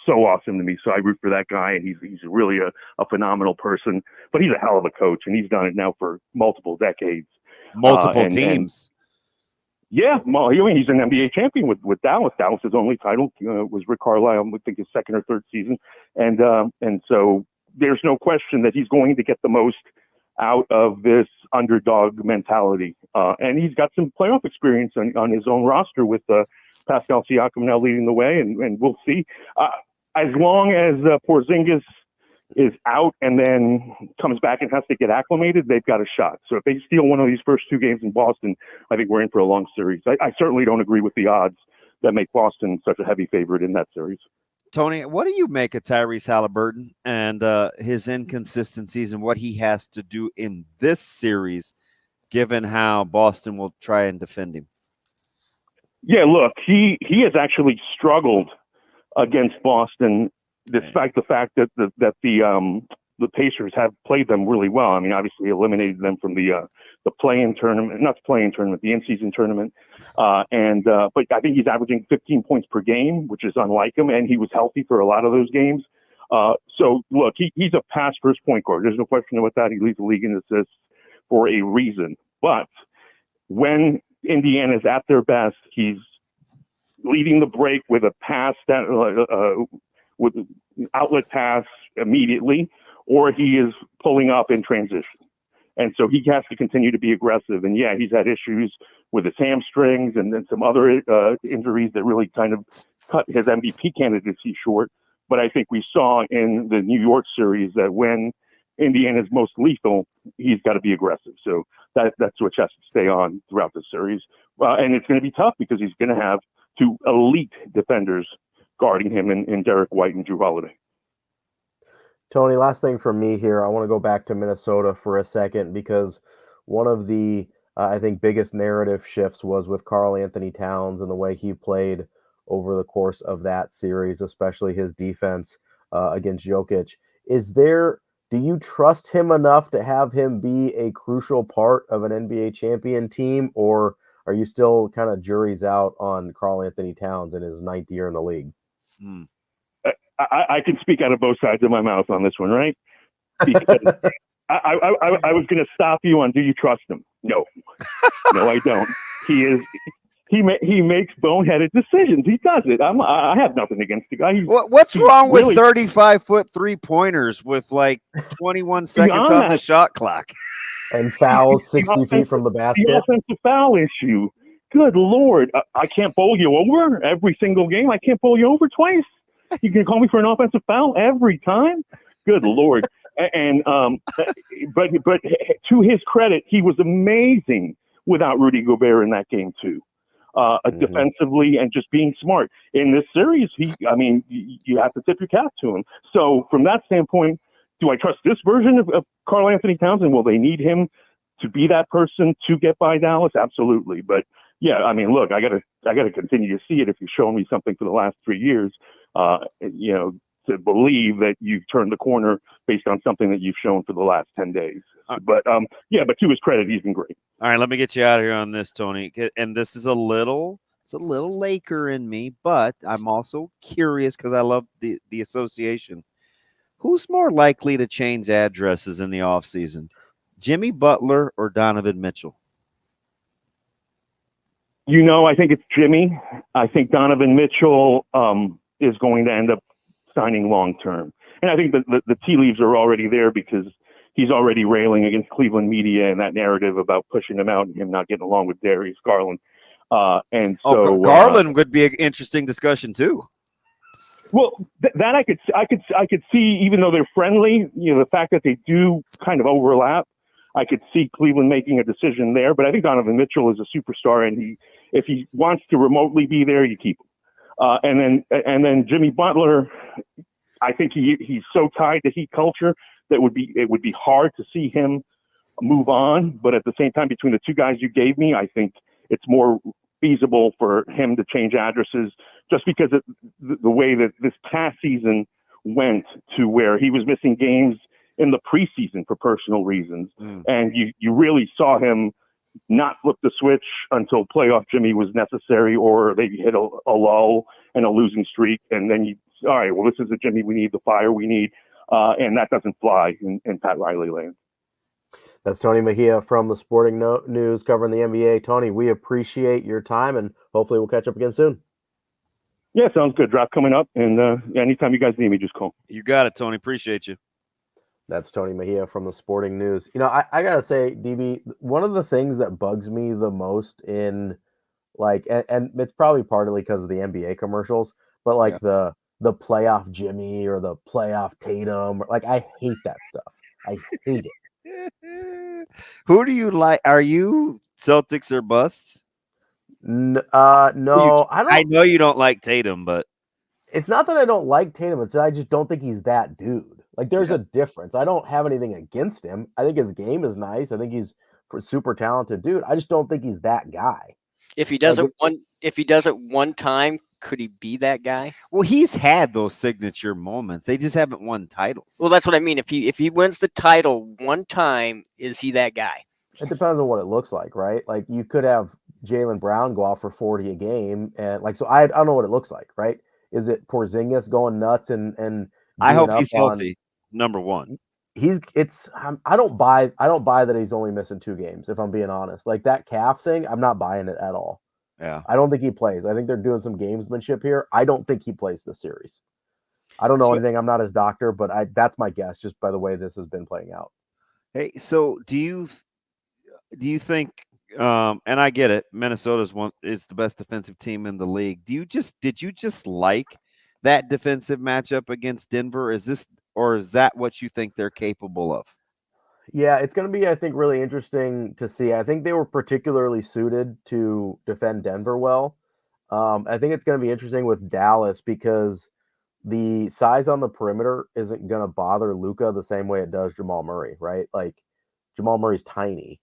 so awesome to me. So I root for that guy, and he's really a phenomenal person. But he's a hell of a coach, and he's done it now for multiple decades. Multiple teams. Yeah, well, he's an NBA champion with Dallas. Dallas's only title was Rick Carlisle, I think his second or third season, and so there's no question that he's going to get the most out of this underdog mentality. And he's got some playoff experience on his own roster with Pascal Siakam now leading the way, and we'll see. As long as Porzingis is out and then comes back and has to get acclimated, they've got a shot. So if they steal one of these first two games in Boston, I think we're in for a long series. I certainly don't agree with the odds that make Boston such a heavy favorite in that series. Tony, what do you make of Tyrese Halliburton and his inconsistencies and what he has to do in this series, given how Boston will try and defend him? Yeah, look, he has actually struggled against Boston, despite the fact that the Pacers have played them really well. I mean, obviously eliminated them from the play-in tournament, not the play-in tournament, the in-season tournament. But I think he's averaging 15 points per game, which is unlike him, and he was healthy for a lot of those games. So look, he's a pass-first point guard. There's no question about that. He leads the league in assists for a reason. But when Indiana's at their best, he's leading the break with a pass that with outlet pass immediately, or he is pulling up in transition. And so he has to continue to be aggressive. And yeah, he's had issues with his hamstrings and then some other injuries that really kind of cut his MVP candidacy short. But I think we saw in the New York series that when Indiana's most lethal, he's got to be aggressive. So that's what has to stay on throughout the series. And it's going to be tough because he's going to have two elite defenders guarding him in Derek White and Drew Holiday. Tony, last thing from me here. I want to go back to Minnesota for a second because one of the, I think, biggest narrative shifts was with Karl Anthony Towns and the way he played over the course of that series, especially his defense against Jokic. Do you trust him enough to have him be a crucial part of an NBA champion team, or are you still kind of jury's out on Karl Anthony Towns in his 9th year in the league? I can speak out of both sides of my mouth on this one, right? Because I was going to stop you on, do you trust him? No. No, I don't. He makes boneheaded decisions. He does it. I have nothing against the guy. What's wrong with really 35-foot 3-pointers with like 21 seconds on the shot clock? And fouls 60 feet from the basket. The offensive foul issue. Good Lord. I can't bowl you over every single game. I can't bowl you over twice. You can call me for an offensive foul every time? Good Lord. And but to his credit, he was amazing without Rudy Gobert in that game too. Defensively and just being smart. In this series, you have to tip your cap to him. So from that standpoint, do I trust this version of Karl Anthony Towns? Will they need him to be that person to get by Dallas? Absolutely. But yeah, I mean, look, I gotta continue to see it if you've shown me something for the last 3 years, to believe that you've turned the corner based on something that you've shown for the last 10 days. But to his credit, he's been great. All right, let me get you out of here on this, Tony. And this is a little Laker in me, but I'm also curious because I love the association. Who's more likely to change addresses in the offseason, Jimmy Butler or Donovan Mitchell? I think it's Jimmy. I think Donovan Mitchell is going to end up signing long term. And I think the tea leaves are already there because he's already railing against Cleveland media and that narrative about pushing him out and him not getting along with Darius Garland. Garland would be an interesting discussion too. Well, that I could see, even though they're friendly, the fact that they do kind of overlap, I could see Cleveland making a decision there. But I think Donovan Mitchell is a superstar, and if he wants to remotely be there, you keep him. And then Jimmy Butler, I think he's so tied to Heat culture that it would be hard to see him move on. But at the same time, between the two guys you gave me, I think it's more feasible for him to change addresses just because of the way that this past season went, to where he was missing games in the preseason for personal reasons. And you really saw him not flip the switch until playoff Jimmy was necessary, or they hit a lull and a losing streak. And then all right, well, this is the Jimmy we need, the fire we need. And that doesn't fly in Pat Riley land. That's Tony Mejia from the Sporting News covering the NBA. Tony, we appreciate your time, and hopefully we'll catch up again soon. Yeah, sounds good. Draft coming up, and anytime you guys need me, just call. You got it, Tony. Appreciate you. That's Tony Mejia from the Sporting News. I got to say, DB, one of the things that bugs me the most in, and it's probably partly because of the NBA commercials, but the playoff Jimmy or the playoff Tatum, I hate that stuff. I hate it. Who do you like? Are you Celtics or busts? No, I don't. I know you don't like Tatum, but it's not that I don't like Tatum. It's that I just don't think he's that dude. There's a difference. I don't have anything against him. I think his game is nice. I think he's a super talented dude. I just don't think he's that guy. If he does it one time, could he be that guy? Well, he's had those signature moments. They just haven't won titles. Well, that's what I mean. If he wins the title one time, is he that guy? It depends on what it looks like, right? You could have Jaylen Brown go off for 40 a game, and so I don't know what it looks like, right? Is it Porzingis going nuts and I hope he's healthy. Number one, I don't buy that he's only missing 2 games. If I'm being honest, that calf thing, I'm not buying it at all. Yeah, I don't think he plays. I think they're doing some gamesmanship here. I don't think he plays this series. I don't know anything. I'm not his doctor, but that's my guess just by the way this has been playing out. Hey, so do you think? And I get it. Minnesota's is the best defensive team in the league. Did you just like that defensive matchup against Denver? Is that what you think they're capable of? Yeah, it's going to be, I think, really interesting to see. I think they were particularly suited to defend Denver well. I think it's going to be interesting with Dallas because the size on the perimeter isn't going to bother Luka the same way it does Jamal Murray, right? Jamal Murray's tiny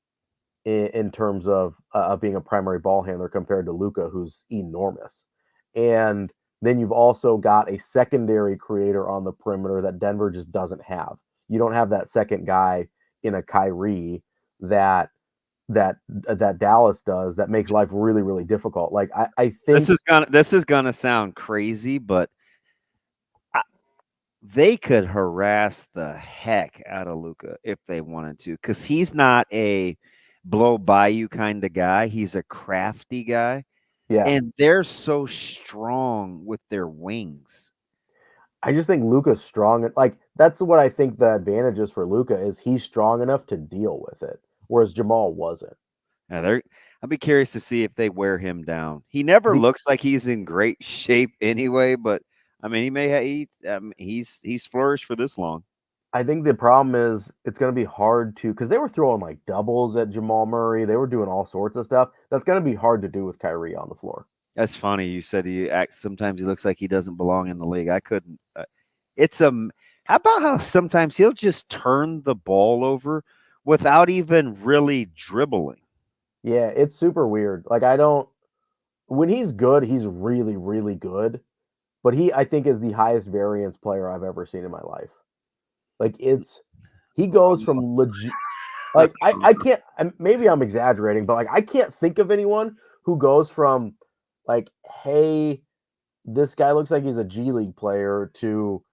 in terms of being a primary ball handler compared to Luka, who's enormous. And then you've also got a secondary creator on the perimeter that Denver just doesn't have. You don't have that second guy in a Kyrie that Dallas does that makes life really, really difficult. I think this is gonna sound crazy, but they could harass the heck out of Luka if they wanted to, because he's not a blow by you kind of guy. He's a crafty guy. Yeah. And they're so strong with their wings. I just think Luka's strong. Like, that's what I think the advantage is for Luka, is he's strong enough to deal with it, whereas Jamal wasn't. Yeah, I'd be curious to see if they wear him down. He never looks like he's in great shape anyway, but I mean, he may have, he's flourished for this long. I think the problem is it's going to be hard to, because they were throwing like doubles at Jamal Murray. They were doing all sorts of stuff. That's going to be hard to do with Kyrie on the floor. That's funny. You said sometimes he looks like he doesn't belong in the league. I couldn't. How about how sometimes he'll just turn the ball over without even really dribbling? Yeah, it's super weird. Like, when he's good, he's really, really good. But I think, is the highest variance player I've ever seen in my life. Like, he goes from legit, like, I can't, maybe I'm exaggerating, but like, I can't think of anyone who goes from like, hey, this guy looks like he's a G League player, to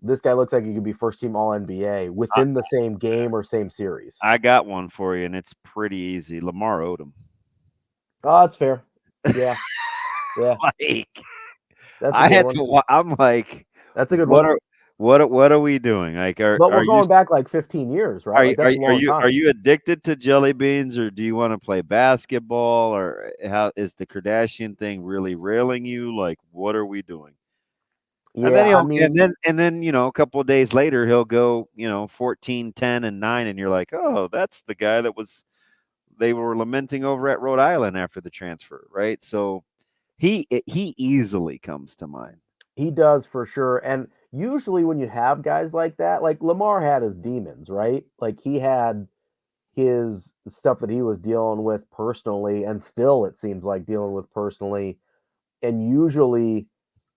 this guy looks like he could be first team All NBA within the same game or same series. I got one for you, and it's pretty easy. Lamar Odom. Oh, that's fair. Yeah. Yeah. That's I had to. I'm like, that's a good one. What are we doing? Like, but we're going back like 15 years, right? Are you addicted to jelly beans, or do you want to play basketball, or how is the Kardashian thing really railing you? Like, what are we doing? Yeah, and then a couple of days later he'll go 14, 10, and 9, and you're like, oh, that's the guy they were lamenting over at Rhode Island after the transfer, right? So he easily comes to mind. He does, for sure. And usually when you have guys like that, like Lamar had his demons, right? Like, he had his stuff that he was dealing with personally, and still it seems like dealing with personally. And usually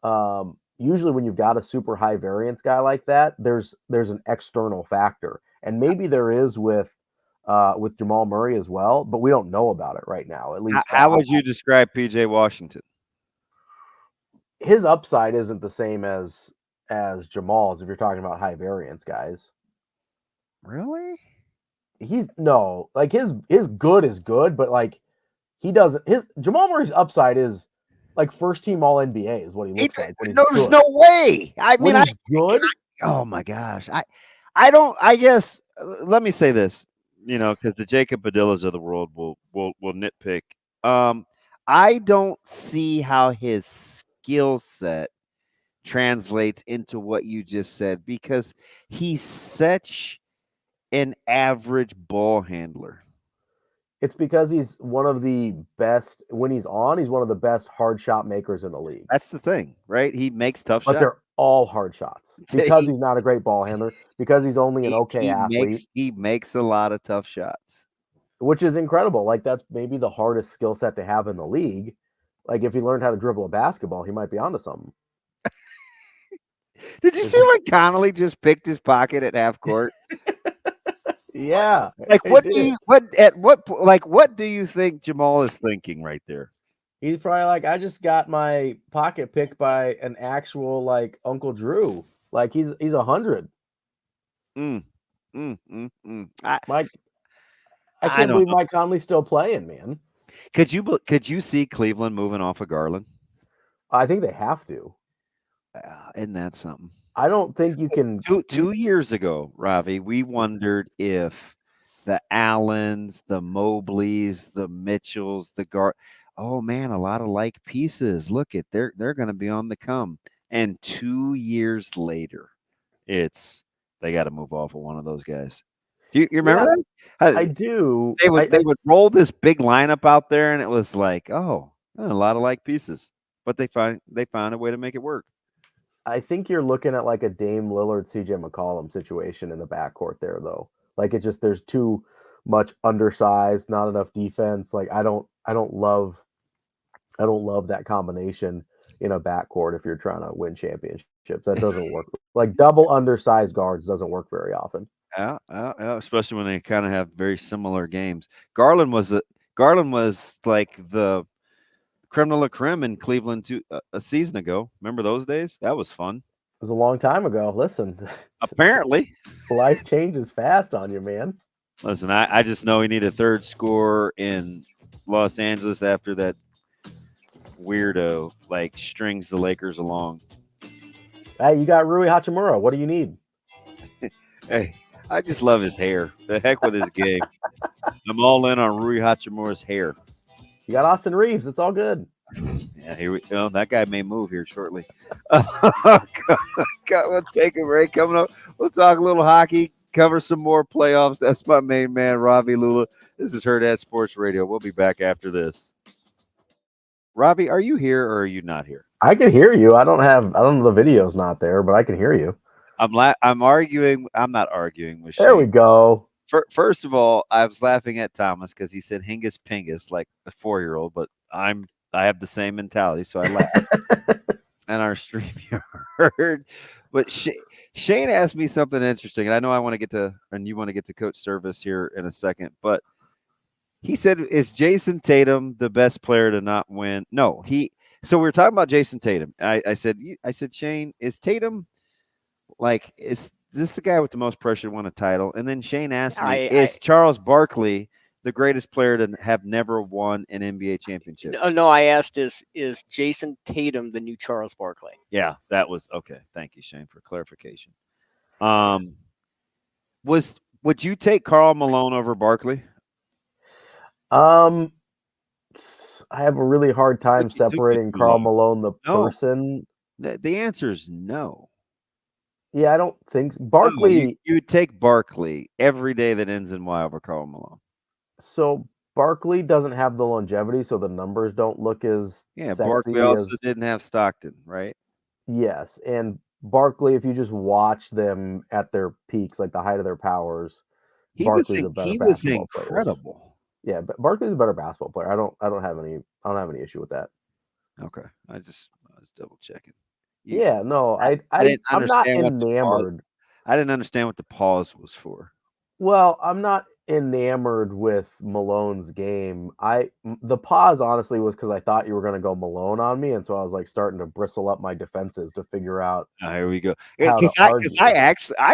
when you've got a super high variance guy like that, there's an external factor. And maybe there is with Jamal Murray as well, but we don't know about it right now. At least, how would you describe PJ Washington? His upside isn't the same as Jamal's, if you're talking about high variance guys. Really? His good is good, but like, Jamal Murray's upside is like first team All NBA is what he looks like. There's no way. I mean, he's good. Oh my gosh. I guess let me say this, because the Jacob Padillas of the world will nitpick. I don't see how his skill set translates into what you just said, because he's such an average ball handler. It's because he's one of the best when he's on. He's one of the best hard shot makers in the league. That's the thing, right? He makes tough shots. But they're all hard shots because he's not a great ball handler, because he's only an okay athlete. He makes a lot of tough shots, which is incredible. Like, that's maybe the hardest skill set to have in the league. Like, if he learned how to dribble a basketball, he might be onto something. Did you see when Connolly just picked his pocket at half court? Yeah. Like, what do you think Jamal is thinking right there? He's probably like, I just got my pocket picked by an actual like Uncle Drew. Like, he's 100. I can't believe Mike Conley's still playing, man. Could you see Cleveland moving off of Garland? I think they have to. Isn't that something? I don't think you can. 2 years ago, Ravi, we wondered if the Allens, the Mobleys, the Mitchells, oh man, a lot of like pieces. Look at they're going to be on the come. And 2 years later, they got to move off of one of those guys. You remember that? I do. They would roll this big lineup out there, and it was like, oh, a lot of like pieces. But they found a way to make it work. I think you're looking at like a Dame Lillard, CJ McCollum situation in the backcourt there, though. Like, there's too much undersized, not enough defense. Like, I don't love that combination in a backcourt if you're trying to win championships. That doesn't work. Like, double undersized guards doesn't work very often. Yeah, especially when they kind of have very similar games. Garland was like the creme de la creme in Cleveland a season ago. Remember those days? That was fun. was a long time ago. Listen, Apparently. life changes fast on you, man. Listen, I just know he needed a third score in Los Angeles after that weirdo strings the Lakers along. Hey, you got Rui Hachimura. What do you need? Hey, I just love his hair. The heck with his game. I'm all in on Rui Hachimura's hair. You got Austin Reeves. It's all good. Yeah, here we go. That guy may move here shortly. We'll take a break. Coming up, we'll talk a little hockey, cover some more playoffs. That's my main man, Ravi Lulla. This is Hurrdat Sports Radio. We'll be back after this. Ravi, are you here or are you not here? I can hear you. I don't know. The video's not there, but I can hear you. I'm arguing. I'm not arguing with There Shane. we go. First of all, I was laughing at Thomas because he said Hingus Pingus like a 4-year-old, but I have the same mentality, so I laughed. And our stream heard. But Shane asked me something interesting, and I know I want to get to, and you want to get to Coach Service here in a second, but he said, is Jason Tatum the best player to not win? No, so we were talking about Jason Tatum. I said, Shane, is Tatum is this the guy with the most pressure to win a title? And then Shane asked me, is Charles Barkley the greatest player to have never won an NBA championship? No, I asked, is Jason Tatum the new Charles Barkley? Yeah, that was okay. Thank you, Shane, for clarification. Would you take Karl Malone over Barkley? I have a really hard time separating Karl Malone, the person. The answer is no. Yeah, I don't think so. Barkley. No, you would take Barkley every day that ends in Y over Karl Malone. So Barkley doesn't have the longevity, so the numbers don't look as sexy. Barkley also didn't have Stockton, right? Yes, and Barkley, if you just watch them at their peaks, like the height of their powers, Barkley's a better basketball player. Incredible. Yeah, but Barkley's a better basketball player. I don't have any issue with that. Okay, I was double checking. I'm not enamored. I didn't understand what the pause was for. Well, I'm not enamored with Malone's game. The pause honestly was because I thought you were going to go Malone on me, and so I was starting to bristle up my defenses to figure out. Here we go. Because I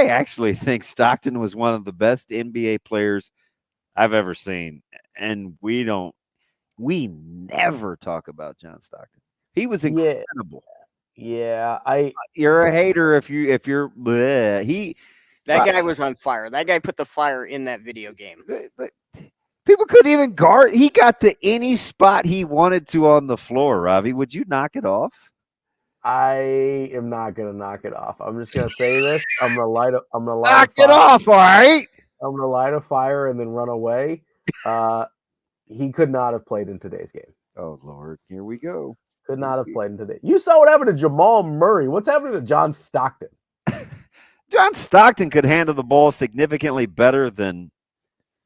actually think Stockton was one of the best NBA players I've ever seen, and we never talk about John Stockton. He was incredible. Yeah, you're a hater if you're bleh. That guy was on fire. That guy put the fire in that video game. People couldn't even guard. He got to any spot he wanted to on the floor. Ravi, would you knock it off? I am not gonna knock it off. I'm just gonna say this. I'm gonna light knock it off. All right. I'm gonna light a fire and then run away. He could not have played in today's game. Oh Lord, here we go. Could not have played in today. You saw what happened to Jamal Murray. What's happening to John Stockton? John Stockton could handle the ball significantly better than.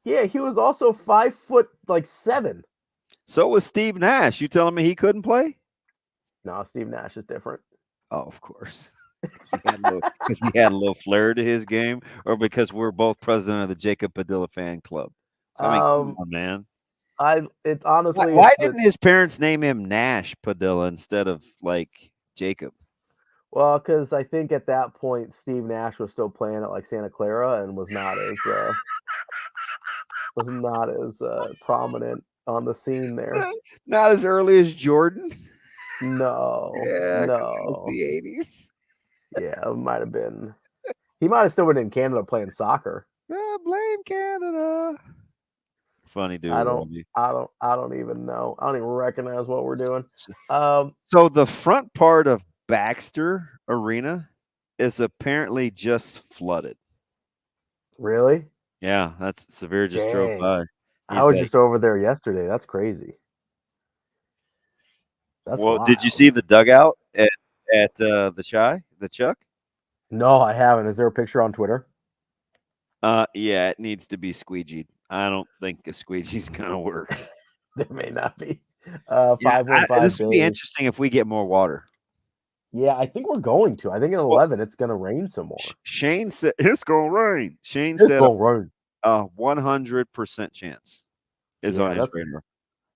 Yeah, he was also 5'7". So was Steve Nash. You telling me he couldn't play? No, Steve Nash is different. Oh, of course. Because he had a little flair to his game, or because we're both president of the Jacob Padilla fan club. I mean, come on, man. It's honestly. Why didn't his parents name him Nash Padilla instead of Jacob? Well, because I think at that point Steve Nash was still playing at Santa Clara and was not as prominent on the scene there. Not as early as Jordan. No, yeah, no, it was the 80s. Yeah, it might have been. He might have still been in Canada playing soccer. Blame Canada. Funny dude. I don't even know. I don't even recognize what we're doing. So the front part of Baxter Arena is apparently just flooded. Really? Yeah, that's Severe just drove by. I was just over there yesterday. That's crazy. That's wild. Did you see the dugout at the Chuck? No, I haven't. Is there a picture on Twitter? Yeah, it needs to be squeegeed. I don't think a squeegee's gonna work. There may not be. This would be interesting if we get more water. Yeah, I think we're going to. I think at 11 it's going to rain some more. Shane said it's going to rain. Shane said a 100% chance is on his radar.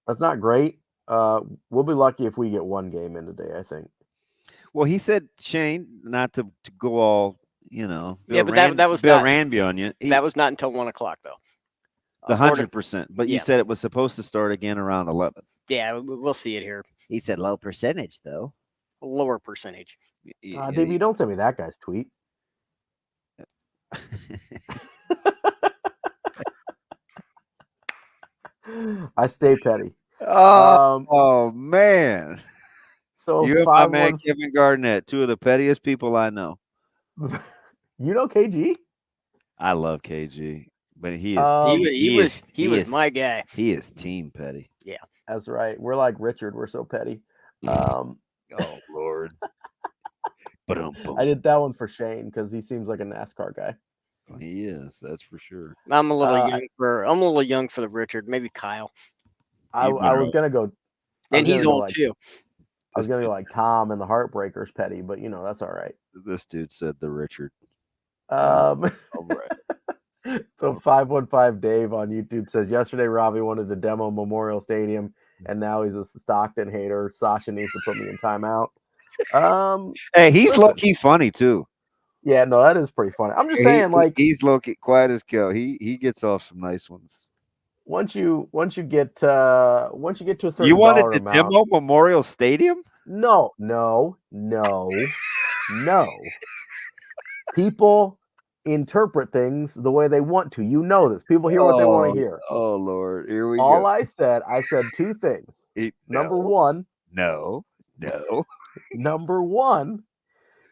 That's not great. We'll be lucky if we get one game in today, I think. Well, he said Shane not to go all Yeah, Bill but Rand- that was Bill not Ranby on you. that was not until 1:00 though. The According- 100%. But you yeah. said it was supposed to start again around 11. Yeah, we'll see it here. He said low percentage though. Lower percentage. Davey, don't send me that guy's tweet. I stay petty. Oh man. So You and my man Kevin Garnett, two of the pettiest people I know. You know KG? I love KG, but he is he was my guy. He is team petty. Yeah, that's right. We're like Richard. We're so petty. Oh Lord. I did that one for Shane because he seems like a NASCAR guy. He is, that's for sure. I'm a little young for the Richard. Maybe Kyle. I was gonna go, and he's old too. I was gonna go like Tom and the Heartbreakers petty, but that's all right. This dude said the Richard. All right. So 515 Dave on YouTube says yesterday Ravi wanted to demo Memorial Stadium, and now he's a Stockton hater. Sasha needs to put me in timeout. Hey, he's low-key funny too. Yeah, no, that is pretty funny. I'm just saying, like, he's low-key quiet as kill. He gets off some nice ones. Once you get to a certain you wanted to amount, demo Memorial Stadium? No. People interpret things the way they want to. You know this. People hear what they want to hear. Oh Lord, here we go. I said two things. Number one. No. Number one,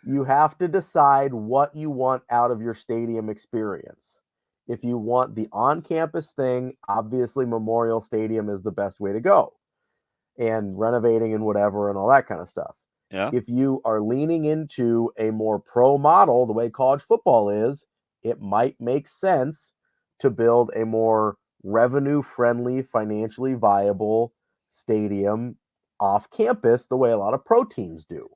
you have to decide what you want out of your stadium experience. If you want the on-campus thing, obviously Memorial Stadium is the best way to go. And renovating and whatever and all that kind of stuff. Yeah. If you are leaning into a more pro model, the way college football is, it might make sense to build a more revenue-friendly, financially viable stadium off campus the way a lot of pro teams do.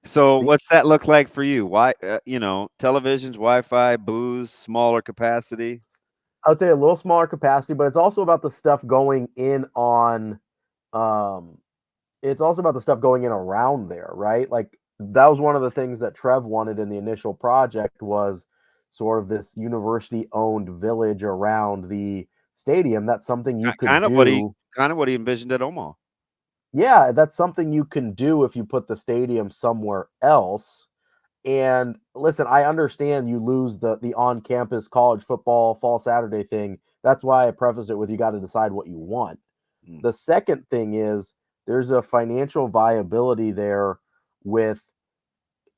So what's that look like for you? Why, televisions, Wi-Fi, booze, smaller capacity? I would say a little smaller capacity, but it's also about the stuff going in on it's also about the stuff going in around there, right? Like that was one of the things that Trev wanted in the initial project was sort of this university-owned village around the stadium. That's something you could do. Kind of what he envisioned at Omaha. Yeah, that's something you can do if you put the stadium somewhere else. And listen, I understand you lose the on-campus college football fall Saturday thing. That's why I prefaced it with you got to decide what you want. The second thing is there's a financial viability there with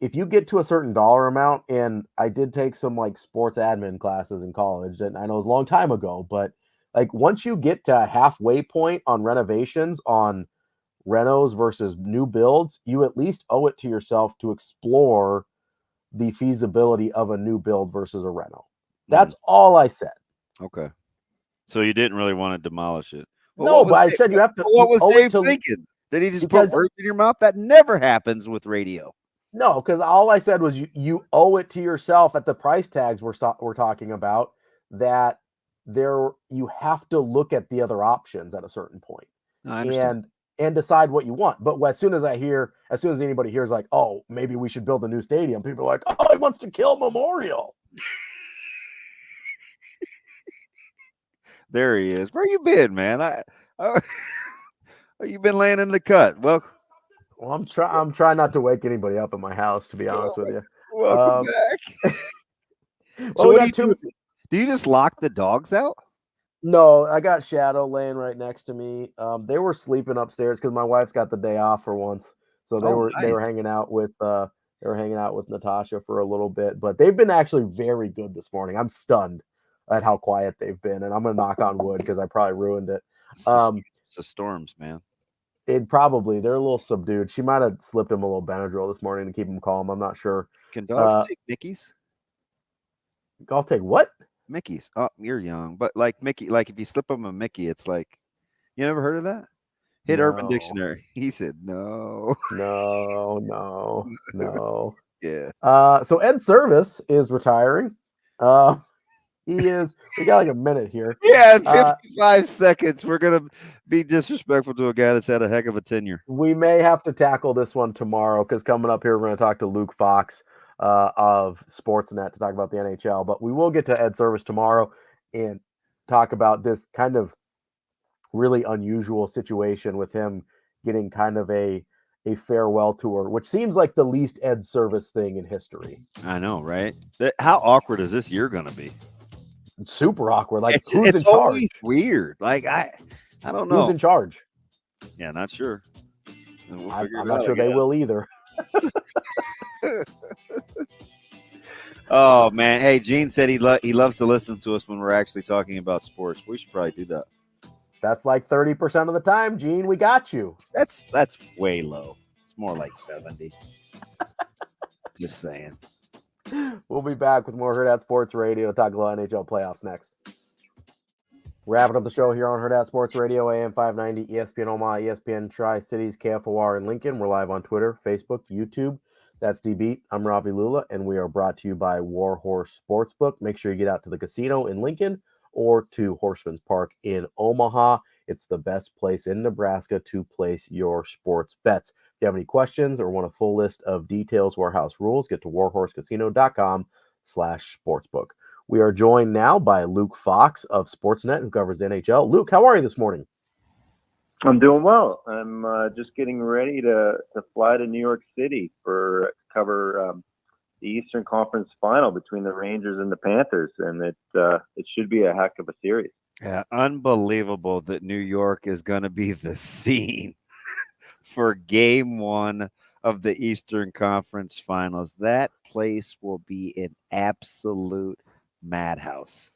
if you get to a certain dollar amount, and I did take some like sports admin classes in college, and I know it was a long time ago, but like once you get to a halfway point on renovations on renos versus new builds, you at least owe it to yourself to explore the feasibility of a new build versus a reno. That's all I said. Okay. So you didn't really want to demolish it. Well, no, but I said you have to. What was Dave thinking? Did he just put words in your mouth? That never happens with radio. No, because all I said was you owe it to yourself at the price tags we're talking about that you have to look at the other options at a certain point. I understand. And decide what you want. But as soon as anybody hears like, oh, maybe we should build a new stadium, people are like, oh, he wants to kill Memorial. There he is. Where you been, man? You've been laying in the cut. Well, I'm trying not to wake anybody up at my house, to be honest with you. Welcome back. So what do you do? Do you just lock the dogs out? No, I got Shadow laying right next to me. They were sleeping upstairs because my wife's got the day off for once, so they were hanging out with Natasha for a little bit. But they've been actually very good this morning. I'm stunned at how quiet they've been, and I'm gonna knock on wood because I probably ruined it. It's the storms, man. They're a little subdued. She might have slipped him a little Benadryl this morning to keep him calm. I'm not sure. Can dogs take Mickeys? I'll take what? Mickeys. Oh, you're young, but like Mickey, like if you slip them a Mickey, it's like you never heard of that? Hit Urban Dictionary. He said no. No. Yeah. So Ed Service is retiring. He is. We got like a minute here. Yeah, in 55 seconds, we're going to be disrespectful to a guy that's had a heck of a tenure. We may have to tackle this one tomorrow because coming up here, we're going to talk to Luke Fox of Sportsnet to talk about the NHL. But we will get to Ed Service tomorrow and talk about this kind of really unusual situation with him getting kind of a farewell tour, which seems like the least Ed Service thing in history. I know, right? How awkward is this year going to be? It's super awkward. Like, It's who's in charge? always weird. Like, I don't know. Who's in charge? Yeah, not sure. We'll I'm figure it not out, sure I they guess. will either. Oh man, hey, Gene said he loves to listen to us when we're actually talking about sports. We should probably do that. That's like 30% of the time, Gene. We got you. That's way low. It's more like 70. Just saying. We'll be back with more Hurrdat Sports Radio. Talk about NHL playoffs next. Wrapping up the show here on Hurrdat Sports Radio, AM 590, ESPN Omaha, ESPN Tri-Cities, KFOR in Lincoln. We're live on Twitter, Facebook, YouTube. That's D-Beat. I'm Ravi Lulla, and we are brought to you by Warhorse Sportsbook. Make sure you get out to the casino in Lincoln or to Horseman's Park in Omaha. It's the best place in Nebraska to place your sports bets. If you have any questions or want a full list of details, warehouse rules, get to warhorsecasino.com/sportsbook. We are joined now by Luke Fox of Sportsnet, who covers the NHL. Luke, how are you this morning? I'm doing well. I'm just getting ready to fly to New York City for cover the Eastern Conference Final between the Rangers and the Panthers, and it should be a heck of a series. Yeah, unbelievable that New York is going to be the scene for Game 1 of the Eastern Conference Finals. That place will be an absolute madhouse.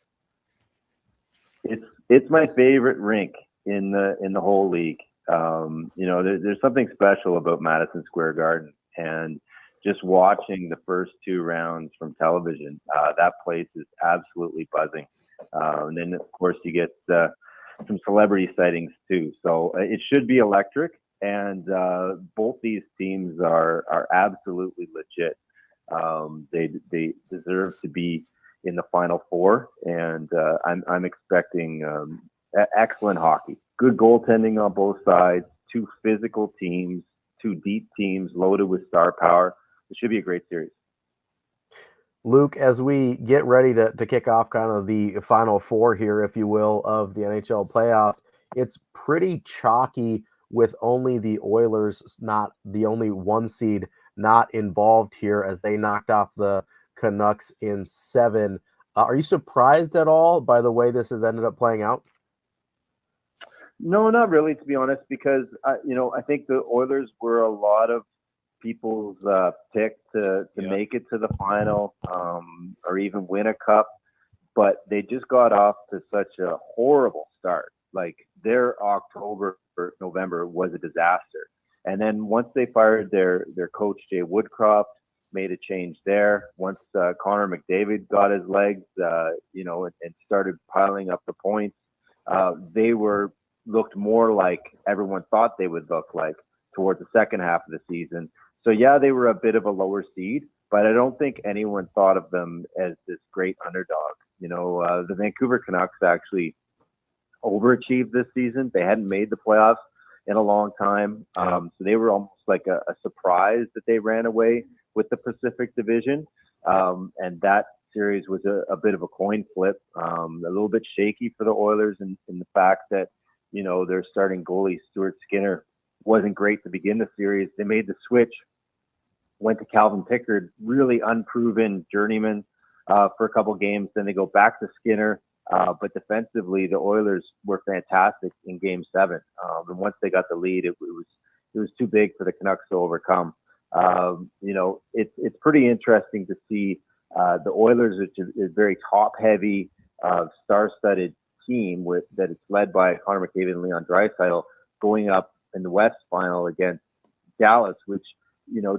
It's my favorite rink in the whole league. There's something special about Madison Square Garden, and just watching the first two rounds from television, that place is absolutely buzzing. And then of course you get some celebrity sightings too. So it should be electric, and both these teams are absolutely legit. They deserve to be in the Final Four, and I'm expecting excellent hockey, good goaltending on both sides, two physical teams, two deep teams loaded with star power. It should be a great series. Luke, as we get ready to kick off kind of the Final Four here, if you will, of the NHL playoffs, it's pretty chalky with only the Oilers, not the only one seed, not involved here as they knocked off the Canucks in 7. Are you surprised at all by the way this has ended up playing out? No, not really, to be honest, because I think the Oilers were a lot of people's pick to make it to the final or even win a cup, but they just got off to such a horrible start. Like, their October or November was a disaster, and then once they fired their coach Jay Woodcroft, made a change there. Once Connor McDavid got his legs, and started piling up the points, they looked more like everyone thought they would look like towards the second half of the season. So yeah, they were a bit of a lower seed, but I don't think anyone thought of them as this great underdog. The Vancouver Canucks actually overachieved this season. They hadn't made the playoffs in a long time. So they were almost like a surprise that they ran away with the Pacific Division. And that series was a bit of a coin flip, a little bit shaky for the Oilers in the fact that, their starting goalie, Stuart Skinner, wasn't great to begin the series. They made the switch, went to Calvin Pickard, really unproven journeyman for a couple games. Then they go back to Skinner. But defensively, the Oilers were fantastic in Game 7. And once they got the lead, it was too big for the Canucks to overcome. It's pretty interesting to see the Oilers, which is very top-heavy, star-studded team that it's led by Connor McDavid and Leon Draisaitl, going up in the West Final against Dallas, which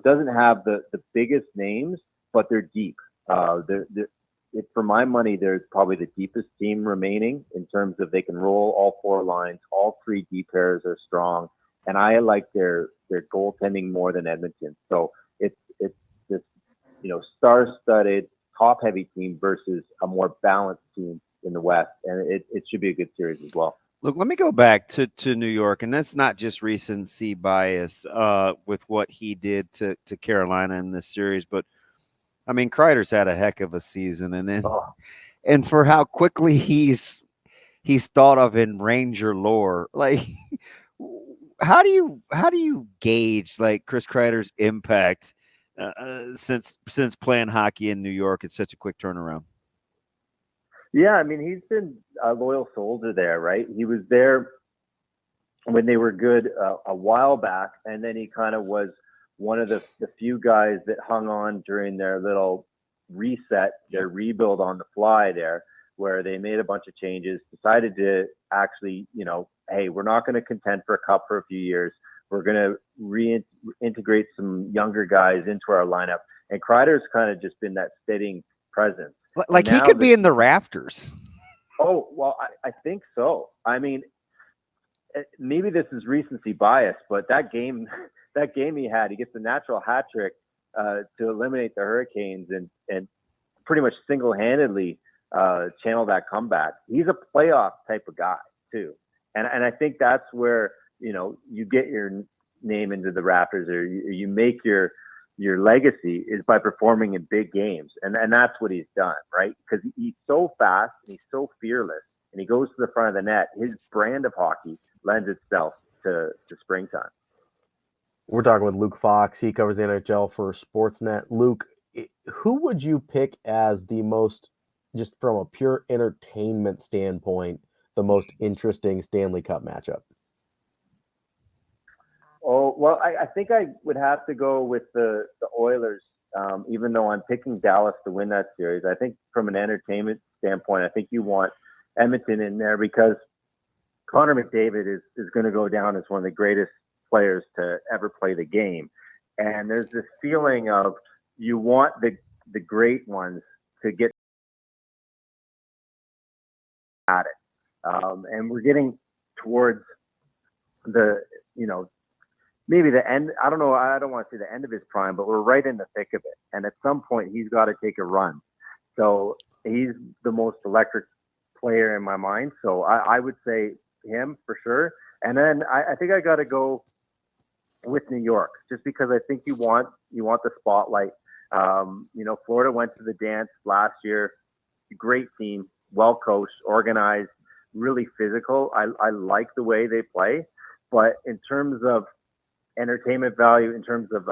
doesn't have the biggest names, but they're deep. For my money, they're probably the deepest team remaining in terms of they can roll all four lines. All three D pairs are strong, and I like their goaltending more than Edmonton. So it's this star-studded, top-heavy team versus a more balanced team in the West, and it should be a good series as well. Look, let me go back to New York, and that's not just recency bias with what he did to Carolina in this series, but I mean, Kreider's had a heck of a season, and then and for how quickly he's thought of in Ranger lore, like how do you gauge like Chris Kreider's impact since playing hockey in New York? It's such a quick turnaround. Yeah, I mean, he's been a loyal soldier there, right? He was there when they were good a while back, and then he kind of was one of the few guys that hung on during their little reset, their rebuild on the fly there, where they made a bunch of changes, decided to actually, hey, we're not going to contend for a cup for a few years. We're going to reintegrate some younger guys into our lineup. And Kreider's kind of just been that steadying presence. Like he could be in the rafters. Oh, well, I think so. I mean, maybe this is recency bias, but that game he had, he gets a natural hat trick to eliminate the Hurricanes and pretty much single-handedly channel that comeback. He's a playoff type of guy too. And I think that's where, you get your name into the rafters, or you make your legacy is by performing in big games. And that's what he's done, right? Because he's so fast and he's so fearless and he goes to the front of the net. His brand of hockey lends itself to springtime. We're talking with Luke Fox. He covers the NHL for Sportsnet. Luke, who would you pick as the most, just from a pure entertainment standpoint, the most interesting Stanley Cup matchup? Oh, well, I think I would have to go with the Oilers, even though I'm picking Dallas to win that series. I think from an entertainment standpoint, I think you want Edmonton in there because Connor McDavid is going to go down as one of the greatest players to ever play the game. And there's this feeling of you want the great ones to get at it. And we're getting towards the, maybe the end. I don't know. I don't want to say the end of his prime, but we're right in the thick of it. And at some point, he's got to take a run. So he's the most electric player in my mind. So I would say him for sure. And then I think I got to go with New York, just because I think you want the spotlight. Florida went to the dance last year. Great team, well coached, organized, really physical. I like the way they play, but in terms of entertainment value, in terms of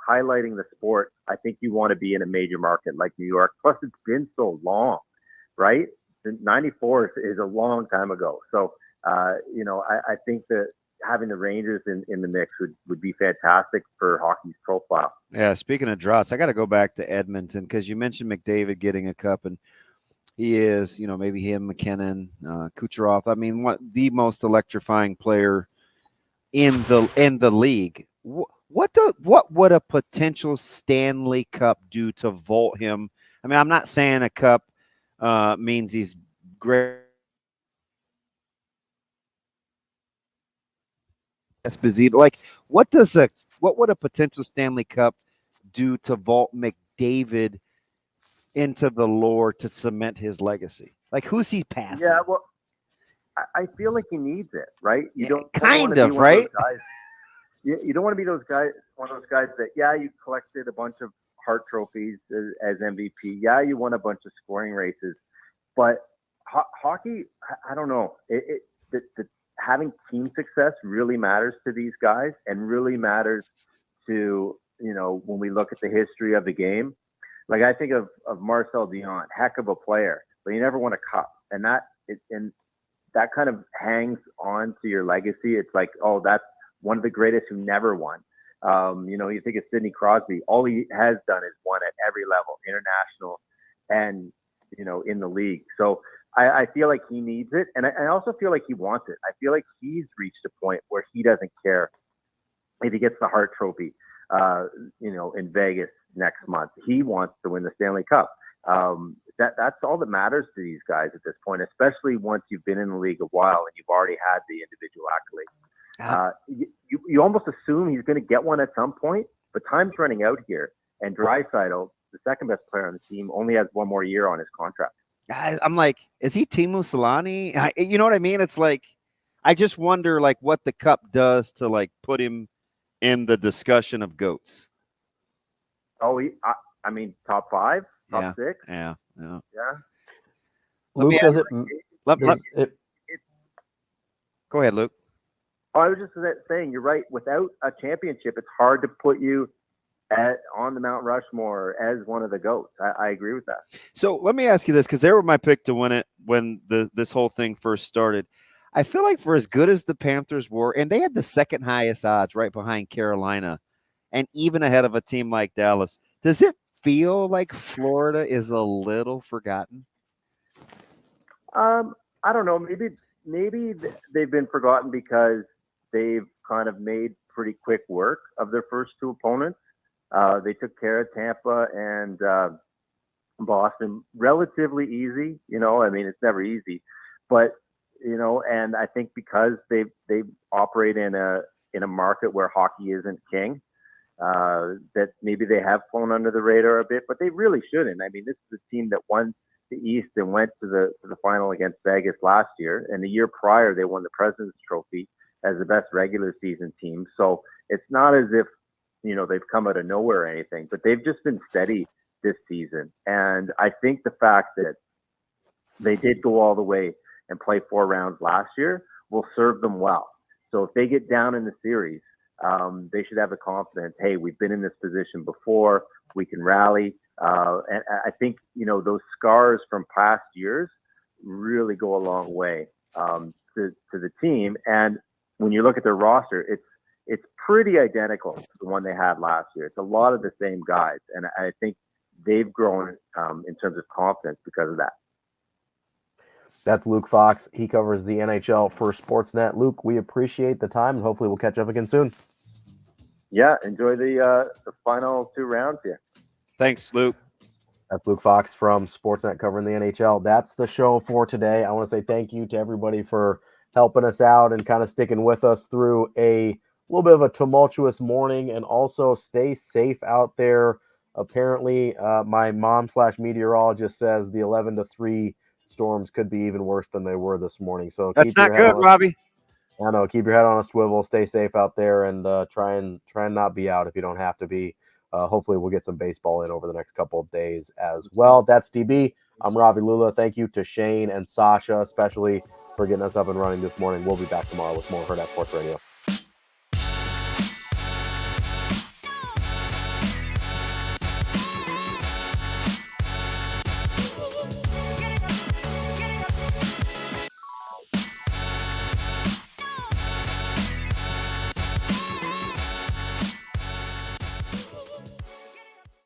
highlighting the sport, I think you want to be in a major market like New York. Plus, it's been so long, right? 94 is a long time ago. So, I think that having the Rangers in the mix would be fantastic for hockey's profile. Yeah, speaking of droughts, I got to go back to Edmonton because you mentioned McDavid getting a cup, and he is, maybe him, McKinnon, Kucherov. I mean, the most electrifying player in the league. What would a potential Stanley Cup do to vault him? I mean, I'm not saying a cup means he's great. Esposito, like what would a potential Stanley Cup do to vault McDavid into the lore to cement his legacy? Like who's he passing? Yeah, well, I feel like he needs it, right? You don't kind of, right? You don't want to be those guys, one of those guys that, you collected a bunch of Hart trophies as MVP. Yeah, you won a bunch of scoring races, but hockey, I don't know. The having team success really matters to these guys and really matters to, when we look at the history of the game. Like I think of Marcel Dion, heck of a player, but he never won a cup. And that kind of hangs on to your legacy. It's like, oh, that's one of the greatest who never won. You think of Sidney Crosby, all he has done is won at every level, international and, in the league. So I feel like he needs it. And I also feel like he wants it. I feel like he's reached a point where he doesn't care if he gets the Hart Trophy, in Vegas next month. He wants to win the Stanley Cup. That's all that matters to these guys at this point, especially once you've been in the league a while and you've already had the individual accolades. You almost assume he's going to get one at some point, but time's running out here. And Draisaitl, the second best player on the team, only has one more year on his contract. I'm like, is he Teemu Selanne? You know what I mean? It's like, I just wonder like what the cup does to like put him in the discussion of GOATs. Oh, I mean, top 5, top 6. Yeah. Luke, does it? Go ahead, Luke. Oh, I was just saying, you're right. Without a championship, it's hard to put you on the Mount Rushmore as one of the GOATs. I agree with that. So let me ask you this, because they were my pick to win it when this whole thing first started. I feel like for as good as the Panthers were, and they had the second highest odds right behind Carolina and even ahead of a team like Dallas, does it feel like Florida is a little forgotten? I don't know. Maybe they've been forgotten because they've kind of made pretty quick work of their first 2 opponents. They took care of Tampa and Boston relatively easy. I mean, it's never easy, but and I think because they operate in a market where hockey isn't king, that maybe they have flown under the radar a bit, but they really shouldn't. I mean, this is a team that won the East and went to the final against Vegas last year, and the year prior they won the President's Trophy as the best regular season team. So it's not as if they've come out of nowhere or anything, but they've just been steady this season. And I think the fact that they did go all the way and play 4 rounds last year will serve them well. So if they get down in the series, they should have the confidence, hey, we've been in this position before, we can rally. And I think, those scars from past years really go a long way to the team. And when you look at their roster, it's pretty identical to the one they had last year. It's a lot of the same guys. And I think they've grown in terms of confidence because of that. That's Luke Fox. He covers the NHL for Sportsnet. Luke, we appreciate the time, and hopefully we'll catch up again soon. Yeah, enjoy the final 2 rounds here. Thanks, Luke. That's Luke Fox from Sportsnet covering the NHL. That's the show for today. I want to say thank you to everybody for helping us out and kind of sticking with us through a little bit of a tumultuous morning, and also stay safe out there. Apparently, my mom/meteorologist says the 11-3 storms could be even worse than they were this morning. So that's not good, Ravi. I know. Keep your head on a swivel. Stay safe out there, and try and not be out if you don't have to be. Hopefully, we'll get some baseball in over the next couple of days as well. That's DB. I'm Ravi Lulla. Thank you to Shane and Sasha, especially for getting us up and running this morning. We'll be back tomorrow with more Hurrdat Sports Radio.